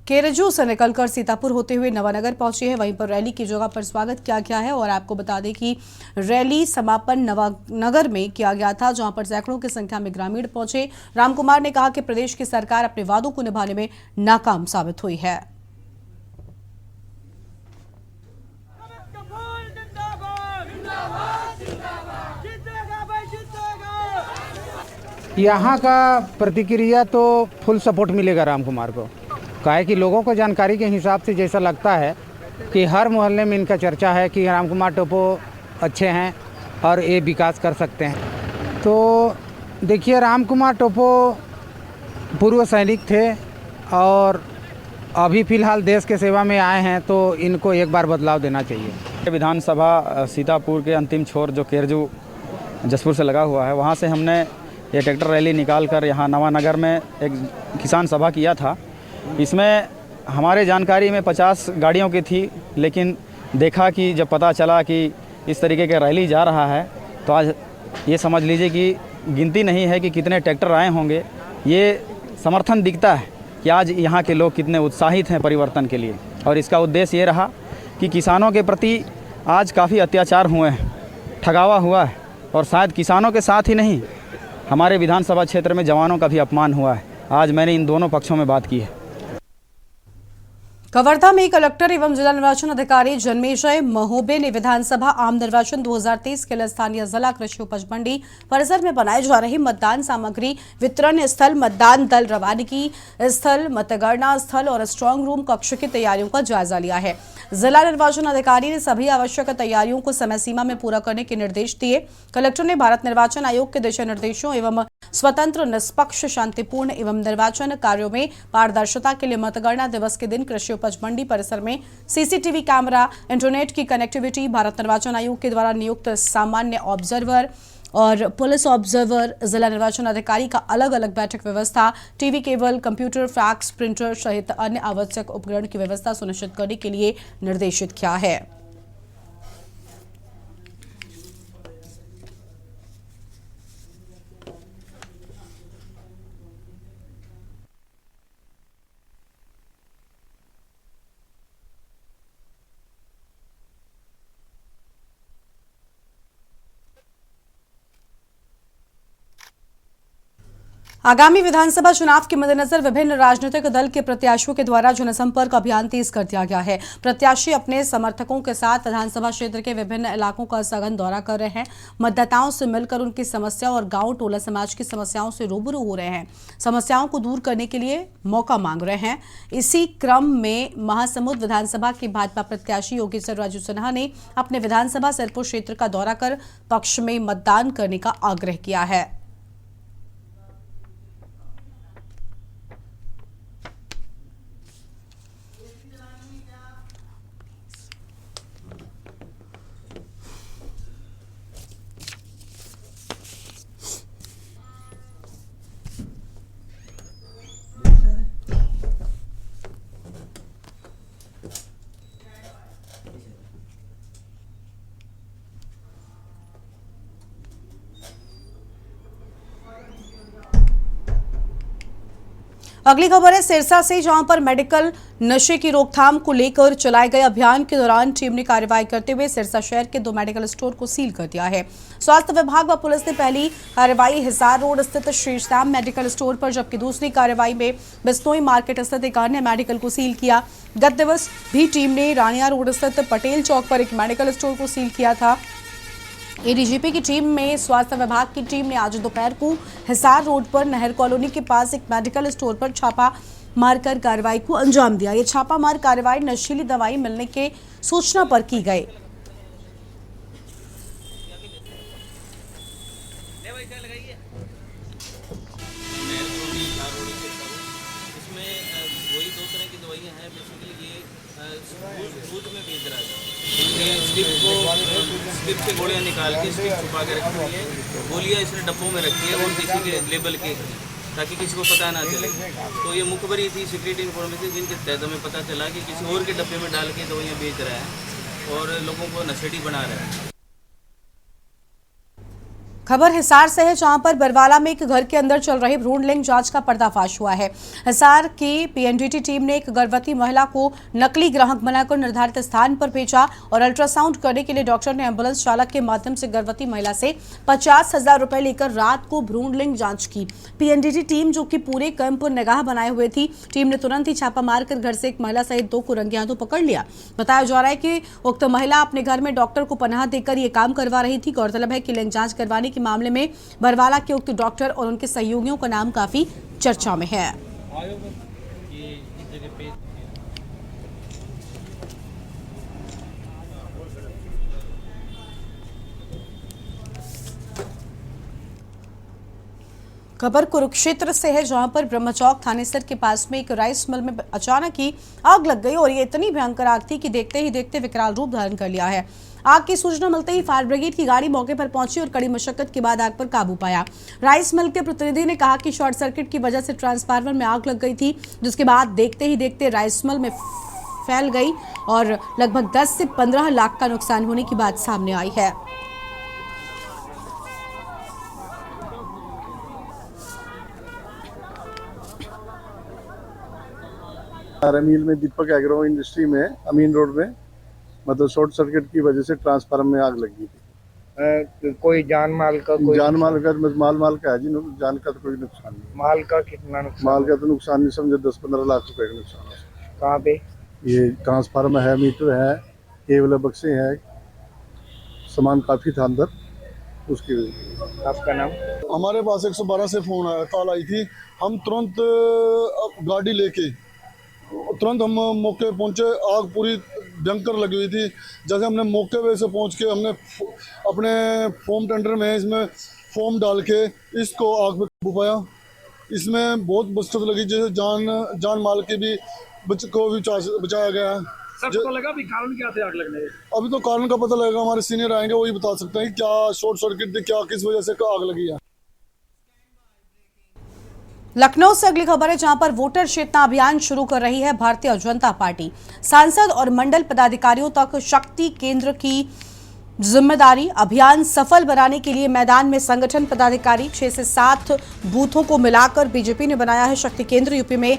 केरजू से निकलकर सीतापुर होते हुए नवानगर पहुंची है, वहीं पर रैली की जगह पर स्वागत किया गया है और आपको बता दें कि रैली समापन नवानगर में किया गया था, जहां पर सैकड़ों की संख्या में ग्रामीण पहुंचे। रामकुमार ने कहा कि प्रदेश की सरकार अपने वादों को निभाने में नाकाम साबित हुई है। यहाँ का प्रतिक्रिया तो फुल सपोर्ट मिलेगा रामकुमार को, काहे कि लोगों को जानकारी के हिसाब से जैसा लगता है कि हर मोहल्ले में इनका चर्चा है कि रामकुमार टोप्पो अच्छे हैं और ये विकास कर सकते हैं। तो देखिए, रामकुमार टोप्पो पूर्व सैनिक थे और अभी फ़िलहाल देश के सेवा में आए हैं, तो इनको एक बार बदलाव देना चाहिए। विधानसभा सीतापुर के अंतिम छोर जो केरजू जसपुर से लगा हुआ है, वहाँ से हमने ये ट्रैक्टर रैली निकाल कर यहाँ नवानगर में एक किसान सभा किया था। इसमें हमारे जानकारी में 50 गाड़ियों की थी, लेकिन देखा कि जब पता चला कि इस तरीके का रैली जा रहा है तो आज ये समझ लीजिए कि गिनती नहीं है कि कितने ट्रैक्टर आए होंगे। ये समर्थन दिखता है कि आज यहाँ के लोग कितने उत्साहित हैं परिवर्तन के लिए। और इसका उद्देश्य ये रहा कि किसानों के प्रति आज काफ़ी अत्याचार हुए हैं, ठगावा हुआ है, और शायद किसानों के साथ ही नहीं, हमारे विधानसभा क्षेत्र में जवानों का भी अपमान हुआ है। आज मैंने इन दोनों पक्षों में बात की है। कवर्धा में कलेक्टर एवं जिला निर्वाचन अधिकारी जन्मेजय महोबे ने विधानसभा आम निर्वाचन 2023 के लिए स्थानीय जिला कृषि उपज मंडी परिसर में बनाए जा रहे मतदान सामग्री वितरण स्थल, मतदान दल रवानगी स्थल, मतगणना स्थल और स्ट्रांग रूम कक्ष की तैयारियों का जायजा लिया है। जिला निर्वाचन अधिकारी ने सभी आवश्यक तैयारियों को समय सीमा में पूरा करने के निर्देश दिए। कलेक्टर ने भारत निर्वाचन आयोग के दिशा निर्देशों एवं स्वतंत्र, निष्पक्ष, शांतिपूर्ण एवं निर्वाचन कार्यों में पारदर्शिता के लिए मतगणना दिवस के दिन कृषि उपज मंडी परिसर में सीसीटीवी कैमरा, इंटरनेट की कनेक्टिविटी, भारत निर्वाचन आयोग के द्वारा नियुक्त सामान्य ऑब्जर्वर और पुलिस ऑब्जर्वर, जिला निर्वाचन अधिकारी का अलग अलग बैठक व्यवस्था, TV cable, computer, fax, printer सहित अन्य आवश्यक उपकरण की व्यवस्था सुनिश्चित करने के लिए निर्देशित किया है। आगामी विधानसभा चुनाव के मद्देनजर विभिन्न राजनीतिक दल के प्रत्याशियों के द्वारा जनसंपर्क अभियान तेज कर दिया गया है। प्रत्याशी अपने समर्थकों के साथ विधानसभा क्षेत्र के विभिन्न इलाकों का सघन दौरा कर रहे हैं। मतदाताओं से मिलकर उनकी समस्या और गांव टोला समाज की समस्याओं से रूबरू हो रहे हैं, समस्याओं को दूर करने के लिए मौका मांग रहे हैं। इसी क्रम में महासमुंद विधानसभा के भाजपा प्रत्याशी योगेश्वर राजू सिन्हा ने अपने विधानसभा सिरपुर क्षेत्र का दौरा कर पक्ष में मतदान करने का आग्रह किया है। अगली खबर है सिरसा से, जहां पर मेडिकल नशे की रोकथाम को लेकर चलाए गए अभियान के दौरान टीम ने कार्रवाई करते हुए सिरसा शहर के 2 मेडिकल स्टोर को सील कर दिया है। स्वास्थ्य विभाग व पुलिस ने पहली कार्रवाई हिसार रोड स्थित श्री श्याम मेडिकल स्टोर पर, जबकि दूसरी कार्रवाई में बिश्नोई मार्केट स्थित एक अन्य मेडिकल को सील किया। गत दिवस भी टीम ने रानिया रोड स्थित पटेल चौक पर एक मेडिकल स्टोर को सील किया था। एडीजीपी की टीम में स्वास्थ्य विभाग की टीम ने आज दोपहर को हिसार रोड पर नहर कॉलोनी के पास एक मेडिकल स्टोर पर छापा मारकर कार्रवाई को अंजाम दिया। ये छापामार कार्रवाई नशीली दवाई मिलने के सूचना पर की गई। स्लिप से गोलियां निकाल के स्लिप छुपा के रखी हुई है। गोलियां इसने डब्बों में रखी है और किसी के लेबल के, ताकि किसी को पता ना चले। तो ये मुखबरी थी, सीक्रेट इन्फॉर्मेशन, जिनके तहत हमें पता चला कि किसी और के डब्बे में डाल के दवाइयाँ बेच रहा है और लोगों को नशेड़ी बना रहा है। खबर हिसार से है, जहां पर बरवाला में एक घर के अंदर चल रही भ्रूण लिंग जांच का पर्दाफाश हुआ है। हिसार की पीएनडीटी टीम ने एक गर्भवती महिला को नकली ग्राहक बनाकर निर्धारित स्थान पर भेजा और अल्ट्रासाउंड करने के लिए डॉक्टर ने एम्बुलेंस चालक के माध्यम से गर्भवती महिला से 50,000 रुपए लेकर रात को भ्रूण लिंग जांच की। पीएनडीटी टीम, जो कि पूरे कैंप पर निगाह बनाए हुए थी, टीम ने तुरंत ही छापा मारकर घर से एक महिला सहित 2 को रंगे हाथों पकड़ लिया। बताया जा रहा है कि उक्त महिला अपने घर में डॉक्टर को पनाह देकर ये काम करवा रही थी। गौरतलब है कि लिंग जांच करवाने मामले में बरवाला के उक्त डॉक्टर और उनके सहयोगियों का नाम काफी चर्चा में है। खबर कुरुक्षेत्र से है, जहां पर ब्रह्मचौक थानेसर के पास में एक राइस मिल में अचानक ही आग लग गई और ये इतनी भयंकर आग थी कि देखते ही देखते विकराल रूप धारण कर लिया है। आग की सूचना मिलते ही फायर ब्रिगेड की गाड़ी मौके पर पहुंची और कड़ी मशक्कत के बाद आग पर काबू पाया। राइस मिल के प्रतिनिधि ने कहा कि शॉर्ट सर्किट की वजह से ट्रांसफार्मर में आग लग गई थी, जिसके बाद देखते ही देखते राइस मिल में फैल गई और लगभग 10 से 15 लाख का नुकसान होने की बात सामने आई है। मील में दीपक एग्रो इंडस्ट्री में अमीन रोड में मतलब शॉर्ट सर्किट की वजह से ट्रांसफार्मर में आग लगी थी। कोई जान माल का माल का है जी, जान का तो कोई नुकसान नहीं। माल का कितना नुकसान? माल का तो नुकसान नहीं, समझे 10-15 लाख रुपए का नुकसान है। कहाँ पे? ये ट्रांसफार्मर है, मीटर है, केबल बक्से हैं, सामान काफी था अंदर, उसकी वजह। आपका नाम? हमारे पास 112 से फोन आया, कॉल आई थी। हम तुरंत गाड़ी लेके तुरंत हम मौके पहुंचे। आग पूरी भयंकर लगी हुई थी। जैसे हमने मौके पे से पहुंच के हमने अपने फोम टेंडर में इसमें फोम डाल के इसको आग पे काबू पाया। इसमें बहुत बचत लगी, जैसे जान माल के भी को भी बचाया गया है। सबको लगा भी कारण क्या थे आग लगने के? अभी तो कारण का पता लगेगा, हमारे सीनियर आएंगे वही बता सकते हैं क्या शॉर्ट सर्किट थी, क्या किस वजह से आग लगी है। लखनऊ से अगली खबर है, जहां पर वोटर चेतना अभियान शुरू कर रही है भारतीय जनता पार्टी। सांसद और मंडल पदाधिकारियों तक शक्ति केंद्र की जिम्मेदारी। अभियान सफल बनाने के लिए मैदान में संगठन पदाधिकारी 6 से 7 बूथों को मिलाकर बीजेपी ने बनाया है शक्ति केंद्र। यूपी में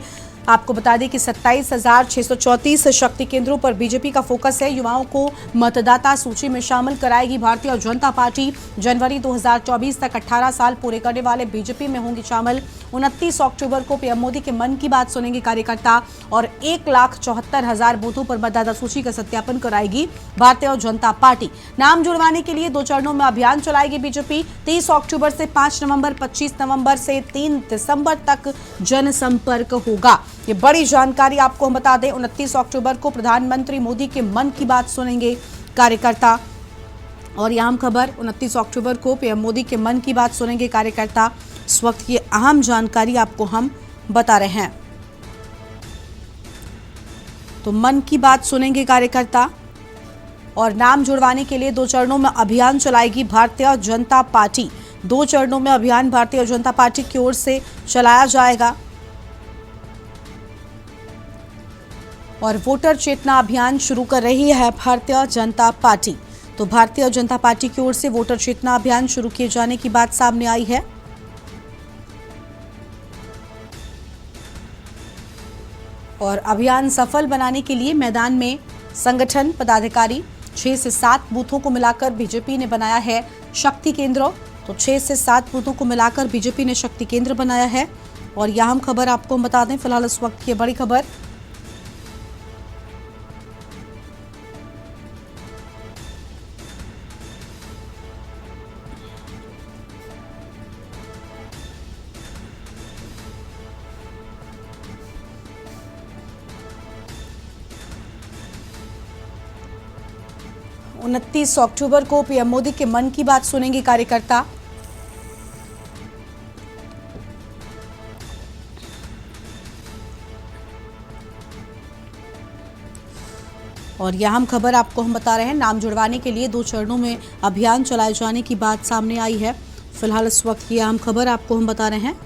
आपको बता दें कि 27,634 शक्ति केंद्रों पर बीजेपी का फोकस है। युवाओं को मतदाता सूची में शामिल कराएगी भारतीय जनता पार्टी। जनवरी 2024 तक 18 साल पूरे करने वाले बीजेपी में होंगे शामिल। 29 अक्टूबर को पीएम मोदी के मन की बात सुनेंगे कार्यकर्ता और 1,74,000 बूथों पर मतदाता सूची का सत्यापन कराएगी भारतीय जनता पार्टी। नाम जुड़वाने के लिए 2 चरणों में अभियान चलाएगी बीजेपी। 30 अक्टूबर से 5 नवंबर, 25 नवंबर से 3 दिसंबर तक जनसंपर्क होगा। ये बड़ी जानकारी आपको हम बता दें, 29 अक्टूबर को प्रधानमंत्री मोदी के मन की बात सुनेंगे कार्यकर्ता। और यह अहम खबर, 29 अक्टूबर को पीएम मोदी के मन की बात सुनेंगे कार्यकर्ता। इस वक्त की अहम जानकारी आपको हम बता रहे हैं। तो मन की बात सुनेंगे कार्यकर्ता और नाम जुड़वाने के लिए 2 चरणों में अभियान चलाएगी भारतीय जनता पार्टी। 2 चरणों में अभियान भारतीय जनता पार्टी की ओर से चलाया जाएगा और वोटर चेतना अभियान शुरू कर रही है भारतीय जनता पार्टी। तो भारतीय जनता पार्टी की ओर से वोटर चेतना अभियान शुरू किए जाने की बात सामने आई है। और अभियान सफल बनाने के लिए मैदान में संगठन पदाधिकारी 6 से 7 बूथों को मिलाकर बीजेपी ने बनाया है शक्ति केंद्र। तो 6 से 7 बूथों को मिलाकर बीजेपी ने शक्ति केंद्र बनाया है। और यह अहम खबर आपको हम बता दें, फिलहाल इस वक्त की बड़ी खबर। उनतीस अक्टूबर को पीएम मोदी के मन की बात सुनेंगे कार्यकर्ता। और यह अहम खबर आपको हम बता रहे हैं, नाम जुड़वाने के लिए 2 चरणों में अभियान चलाए जाने की बात सामने आई है। फिलहाल इस वक्त की अहम खबर आपको हम बता रहे हैं।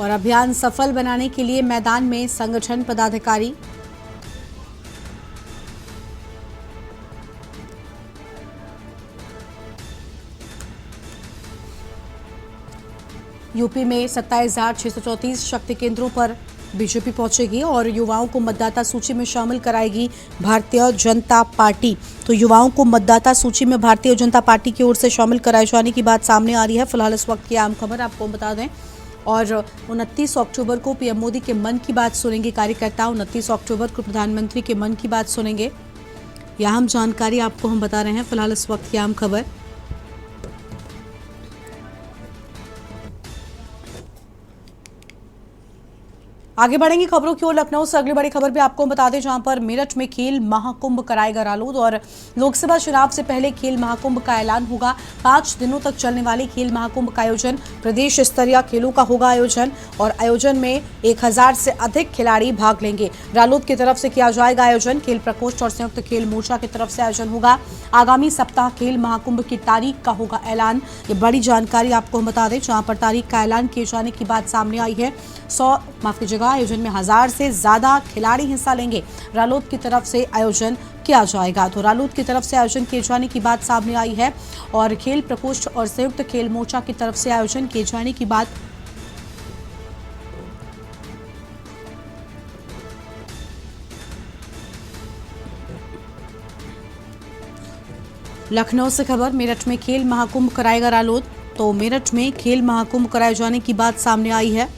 और अभियान सफल बनाने के लिए मैदान में संगठन पदाधिकारी यूपी में 27,634 शक्ति केंद्रों पर बीजेपी पहुंचेगी और युवाओं को मतदाता सूची में शामिल कराएगी भारतीय जनता पार्टी। तो युवाओं को मतदाता सूची में भारतीय जनता पार्टी की ओर से शामिल कराए जाने की बात सामने आ रही है। फिलहाल इस वक्त की आम खबर आपको बता दें। और 29 अक्टूबर को पीएम मोदी के मन की बात सुनेंगे कार्यकर्ता। 29 अक्टूबर को प्रधानमंत्री के मन की बात सुनेंगे। यह अहम जानकारी आपको हम बता रहे हैं। फिलहाल इस वक्त की आम खबर। आगे बढ़ेंगे खबरों की ओर। लखनऊ से अगली बड़ी खबर भी आपको बता दें, जहां पर मेरठ में खेल महाकुंभ कराएगा रालोद और लोकसभा चुनाव से पहले खेल महाकुंभ का ऐलान होगा। 5 दिनों तक चलने वाले खेल महाकुंभ का आयोजन, प्रदेश स्तरीय खेलों का होगा आयोजन और आयोजन में 1000 से अधिक खिलाड़ी भाग लेंगे। रालोद की तरफ से किया जाएगा आयोजन, खेल प्रकोष्ठ और संयुक्त खेल मोर्चा की तरफ से आयोजन होगा। आगामी सप्ताह खेल महाकुंभ की तारीख का होगा ऐलान। ये बड़ी जानकारी आपको हम बता दें, जहां पर तारीख का ऐलान किए जाने की बात सामने आई है। आयोजन में 1000 से ज्यादा खिलाड़ी हिस्सा लेंगे। रालोद की तरफ से आयोजन किया जाएगा, तो रालोद की तरफ से आयोजन किए जाने की बात सामने आई है और खेल प्रकोष्ठ और संयुक्त खेल मोर्चा की तरफ से आयोजन किए जाने की बात लखनऊ से खबर। मेरठ में खेल महाकुंभ कराएगा रालोद, तो मेरठ में खेल महाकुंभ कराए जाने की बात सामने आई है।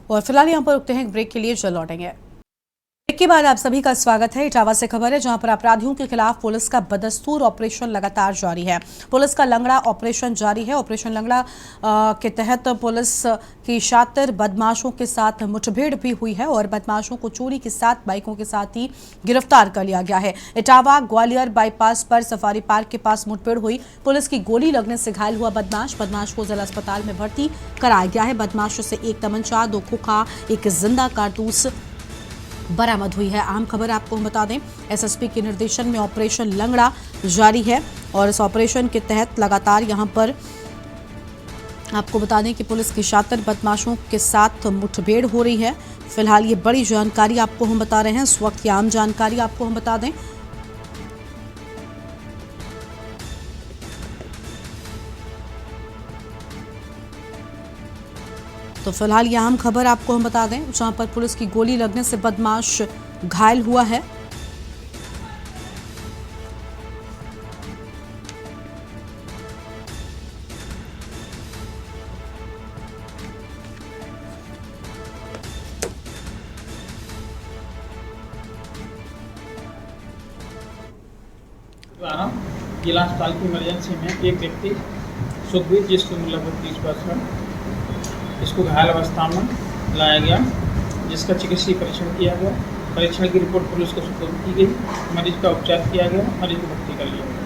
और फिलहाल यहां पर रुकते हैं एक ब्रेक के लिए, जल्द लौटेंगे। ब्रेक के बाद आप सभी का स्वागत है। इटावा से खबर है, जहां पर अपराधियों के खिलाफ पुलिस का बदस्तूर ऑपरेशन लगातार जारी है। पुलिस का लंगड़ा ऑपरेशन जारी है। ऑपरेशन लंगड़ा के तहत पुलिस की शातिर बदमाशों के साथ मुठभेड़ भी हुई है और बदमाशों को चोरी के साथ बाइकों के साथ ही गिरफ्तार कर लिया गया है। इटावा ग्वालियर बाईपास पर सफारी पार्क के पास मुठभेड़ हुई। पुलिस की गोली लगने से घायल हुआ बदमाश को जिला अस्पताल में भर्ती कराया गया है। बदमाशों से एक तमंचा, 2 खोखा, एक जिंदा कारतूस बरामद हुई है। अहम खबर आपको हम बता दें, एसएसपी के निर्देशन में ऑपरेशन लंगड़ा जारी है और इस ऑपरेशन के तहत लगातार यहां पर आपको बता दें कि पुलिस की शातिर बदमाशों के साथ मुठभेड़ हो रही है। फिलहाल ये बड़ी जानकारी आपको हम बता रहे हैं, इस वक्त की आम जानकारी आपको हम बता दें। तो फिलहाल यह अहम खबर आपको हम बता दें, जहां पर पुलिस की गोली लगने से बदमाश घायल हुआ है। द्वारा जिला अस्पताल की इमरजेंसी में एक व्यक्ति सुखबीर, जिसकी उम्र लगभग 30 वर्ष है, इसको घायल अवस्था में लाया गया, जिसका चिकित्सीय परीक्षण किया गया। परीक्षण की रिपोर्ट पुलिस को सुपुर्द की गई। मरीज का उपचार किया गया, मरीज को भर्ती कर लिया गया।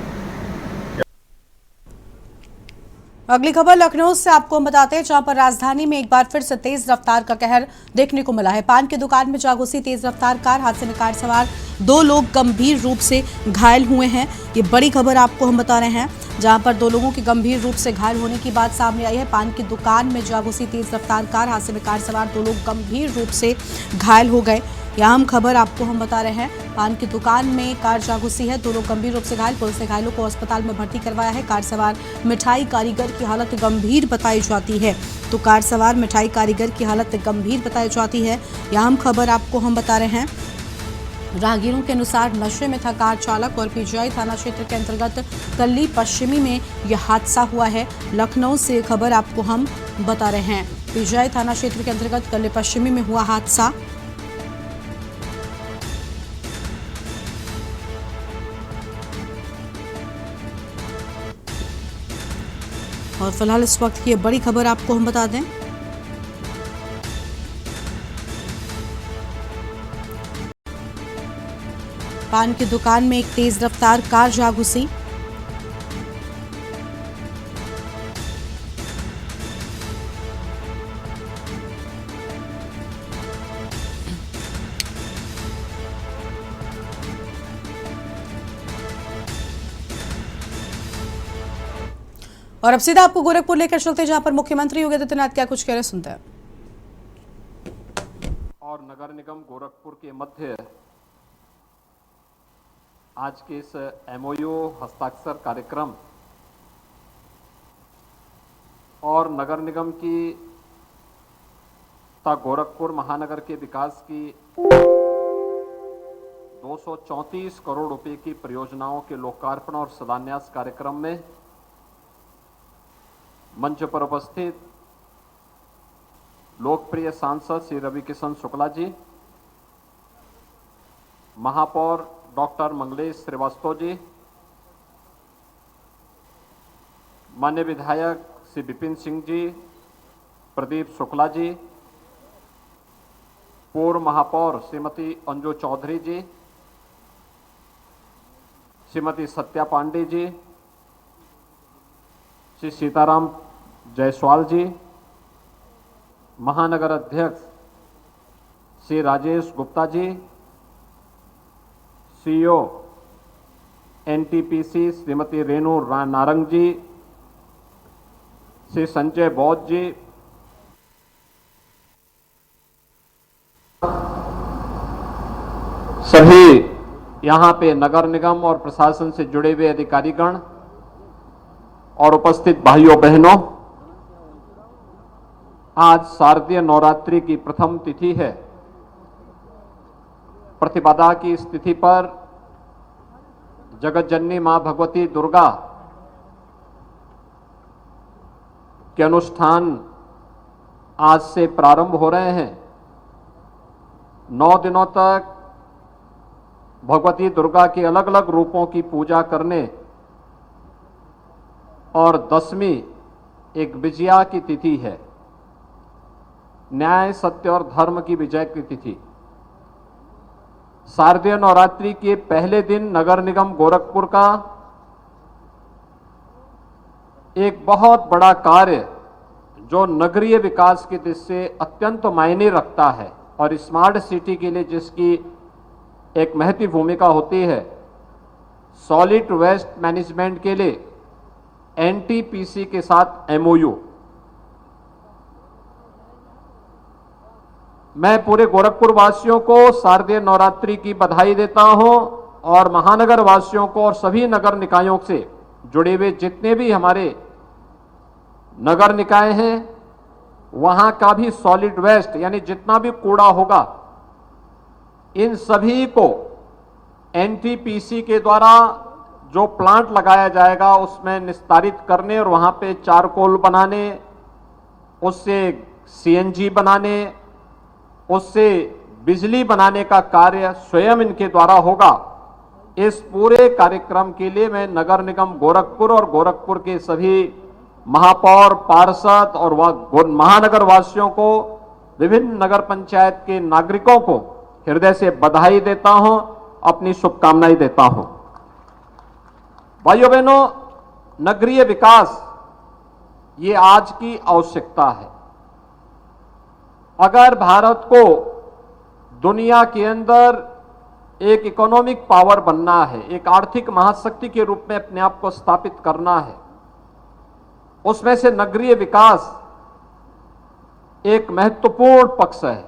अगली खबर लखनऊ से आपको हम बताते हैं, जहां पर राजधानी में एक बार फिर से तेज रफ्तार का कहर देखने को मिला है। पान की दुकान में जा घुसी तेज रफ्तार कार, हादसे में कार सवार 2 लोग गंभीर रूप से घायल हुए हैं। ये बड़ी खबर आपको हम बता रहे हैं, जहां पर 2 लोगों के गंभीर रूप से घायल होने की बात सामने आई है। पान की दुकान में जा घुसी तेज रफ्तार कार, हादसे में कार सवार 2 लोग गंभीर रूप से घायल हो गए। यह अहम खबर आपको हम बता रहे हैं। पान की दुकान में कार जा घुसी है, 2 लोग गंभीर रूप से घायल। पुलिस ने घायलों को अस्पताल में भर्ती करवाया है। कार सवार मिठाई कारीगर की हालत गंभीर बताई जाती है, तो कार सवार मिठाई कारीगर की हालत गंभीर बताई जाती है। यह अहम खबर आपको हम बता रहे हैं। राहगीरों के अनुसार नशे में था कार चालक और पीजीआई थाना क्षेत्र के अंतर्गत कल्ली पश्चिमी में यह हादसा हुआ है। लखनऊ से खबर आपको हम बता रहे हैं, पीजीआई थाना क्षेत्र के अंतर्गत कल्ली पश्चिमी में हुआ हादसा। और फिलहाल इस वक्त की ये बड़ी खबर आपको हम बता दें। पान की दुकान में एक तेज रफ्तार कार जा घुसी। और अब सीधा आपको गोरखपुर लेकर चलते, जहां पर मुख्यमंत्री योगी आदित्यनाथ क्या कुछ कह रहे, सुनते हैं। और नगर निगम गोरखपुर के मध्य आज के इस एमओयू हस्ताक्षर कार्यक्रम और नगर निगम की तथा गोरखपुर महानगर के विकास की 234 करोड़ रुपए की परियोजनाओं के लोकार्पण और शिलान्यास कार्यक्रम में मंच पर उपस्थित लोकप्रिय सांसद श्री रवि किशन शुक्ला जी, महापौर डॉक्टर मंगलेश श्रीवास्तव जी, माननीय विधायक श्री विपिन सिंह जी, प्रदीप शुक्ला जी, पूर्व महापौर श्रीमती अंजू चौधरी जी, श्रीमती सत्या पांडे जी, श्री सीताराम जायसवाल जी, महानगर अध्यक्ष श्री राजेश गुप्ता जी, सीईओ एनटीपीसी श्रीमती रेणु नारंग जी, श्री संजय बौद्ध जी, सभी यहाँ पे नगर निगम और प्रशासन से जुड़े हुए अधिकारीगण और उपस्थित भाइयों बहनों, आज शारदीय नवरात्रि की प्रथम तिथि है। प्रतिपदा की इस तिथि पर जगत जननी मां भगवती दुर्गा के अनुष्ठान आज से प्रारंभ हो रहे हैं। 9 दिनों तक भगवती दुर्गा के अलग अलग रूपों की पूजा करने और 10वीं एक विजया की तिथि है, न्याय सत्य और धर्म की विजय की तिथि। शारदीय नवरात्रि के पहले दिन नगर निगम गोरखपुर का एक बहुत बड़ा कार्य जो नगरीय विकास की दृष्टि से अत्यंत मायने रखता है और स्मार्ट सिटी के लिए जिसकी एक महत्वपूर्ण भूमिका होती है, सॉलिड वेस्ट मैनेजमेंट के लिए एनटीपीसी के साथ एमओयू। मैं पूरे गोरखपुर वासियों को शारदीय नवरात्रि की बधाई देता हूं और महानगर वासियों को और सभी नगर निकायों से जुड़े हुए जितने भी हमारे नगर निकाय हैं, वहां का भी सॉलिड वेस्ट यानी जितना भी कूड़ा होगा, इन सभी को एनटीपीसी के द्वारा जो प्लांट लगाया जाएगा उसमें निस्तारित करने और वहां पे चारकोल बनाने, उससे सीएनजी बनाने, उससे बिजली बनाने का कार्य स्वयं इनके द्वारा होगा। इस पूरे कार्यक्रम के लिए मैं नगर निगम गोरखपुर और गोरखपुर के सभी महापौर, पार्षद और महानगर वासियों को, विभिन्न नगर पंचायत के नागरिकों को हृदय से बधाई देता हूं, अपनी शुभकामनाएं देता हूं। भाइयों बहनों, नगरीय विकास ये आज की आवश्यकता है। अगर भारत को दुनिया के अंदर एक इकोनॉमिक पावर बनना है, एक आर्थिक महाशक्ति के रूप में अपने आप को स्थापित करना है, उसमें से नगरीय विकास एक महत्वपूर्ण पक्ष है।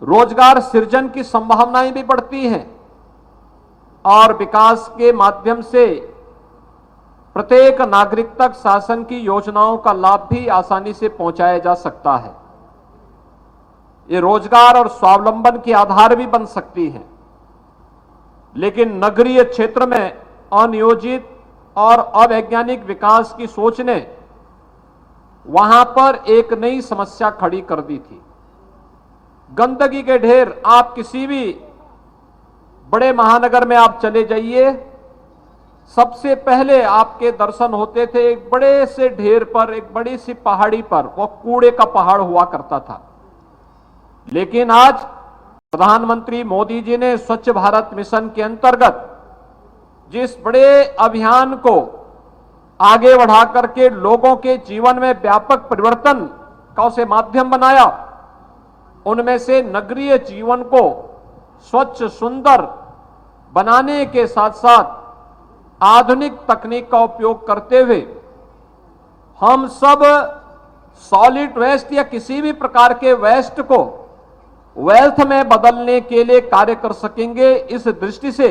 रोजगार सृजन की संभावनाएं भी बढ़ती हैं और विकास के माध्यम से प्रत्येक नागरिक तक शासन की योजनाओं का लाभ भी आसानी से पहुंचाया जा सकता है। ये रोजगार और स्वावलंबन के आधार भी बन सकती है। लेकिन नगरीय क्षेत्र में अनियोजित और अवैज्ञानिक विकास की सोच ने वहां पर एक नई समस्या खड़ी कर दी थी। गंदगी के ढेर, आप किसी भी बड़े महानगर में आप चले जाइए, सबसे पहले आपके दर्शन होते थे एक बड़े से ढेर पर, एक बड़ी सी पहाड़ी पर, वो कूड़े का पहाड़ हुआ करता था। लेकिन आज प्रधानमंत्री मोदी जी ने स्वच्छ भारत मिशन के अंतर्गत जिस बड़े अभियान को आगे बढ़ा करके लोगों के जीवन में व्यापक परिवर्तन का उसे माध्यम बनाया, उनमें से नगरीय जीवन को स्वच्छ सुंदर बनाने के साथ साथ आधुनिक तकनीक का उपयोग करते हुए हम सब सॉलिड वेस्ट या किसी भी प्रकार के वेस्ट को वेल्थ में बदलने के लिए कार्य कर सकेंगे। इस दृष्टि से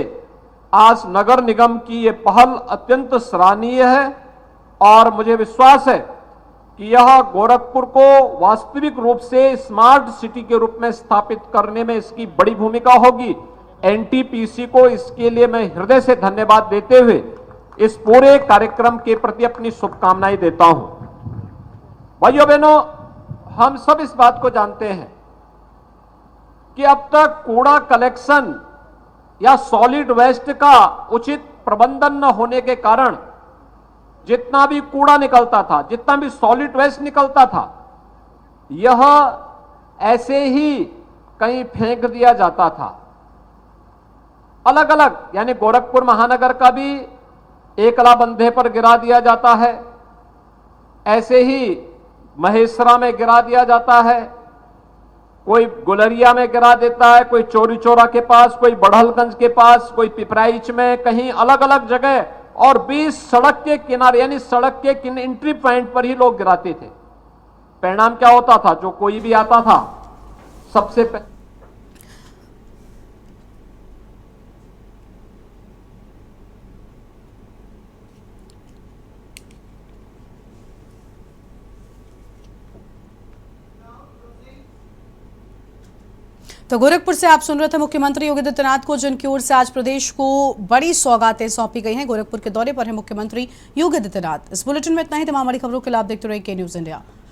आज नगर निगम की ये पहल अत्यंत सराहनीय है और मुझे विश्वास है कि यह गोरखपुर को वास्तविक रूप से स्मार्ट सिटी के रूप में स्थापित करने में इसकी बड़ी भूमिका होगी। एनटीपीसी को इसके लिए मैं हृदय से धन्यवाद देते हुए इस पूरे कार्यक्रम के प्रति अपनी शुभकामनाएं देता हूं। भाइयों बहनों, हम सब इस बात को जानते हैं कि अब तक कूड़ा कलेक्शन या सॉलिड वेस्ट का उचित प्रबंधन न होने के कारण जितना भी कूड़ा निकलता था, जितना भी सॉलिड वेस्ट निकलता था, यह ऐसे ही कहीं फेंक दिया जाता था। अलग अलग, यानी गोरखपुर महानगर का भी एकला बंधे पर गिरा दिया जाता है, ऐसे ही महेसरा में गिरा दिया जाता है, कोई गुलरिया में गिरा देता है, कोई चोरी चौरा के पास, कोई बढ़लगंज के पास, कोई पिपराइच में, कहीं अलग अलग जगह, और 20 सड़क के किनारे यानी सड़क के एंट्री पॉइंट पर ही लोग गिराते थे। परिणाम क्या होता था? जो कोई भी आता था सबसे तो गोरखपुर से आप सुन रहे थे मुख्यमंत्री योगी आदित्यनाथ को, जिनकी ओर से आज प्रदेश को बड़ी सौगातें सौंपी गई हैं। गोरखपुर के दौरे पर है मुख्यमंत्री योगी आदित्यनाथ। इस बुलेटिन में इतना ही। तमाम बड़ी खबरों के लिए आप देखते रहिए के न्यूज इंडिया।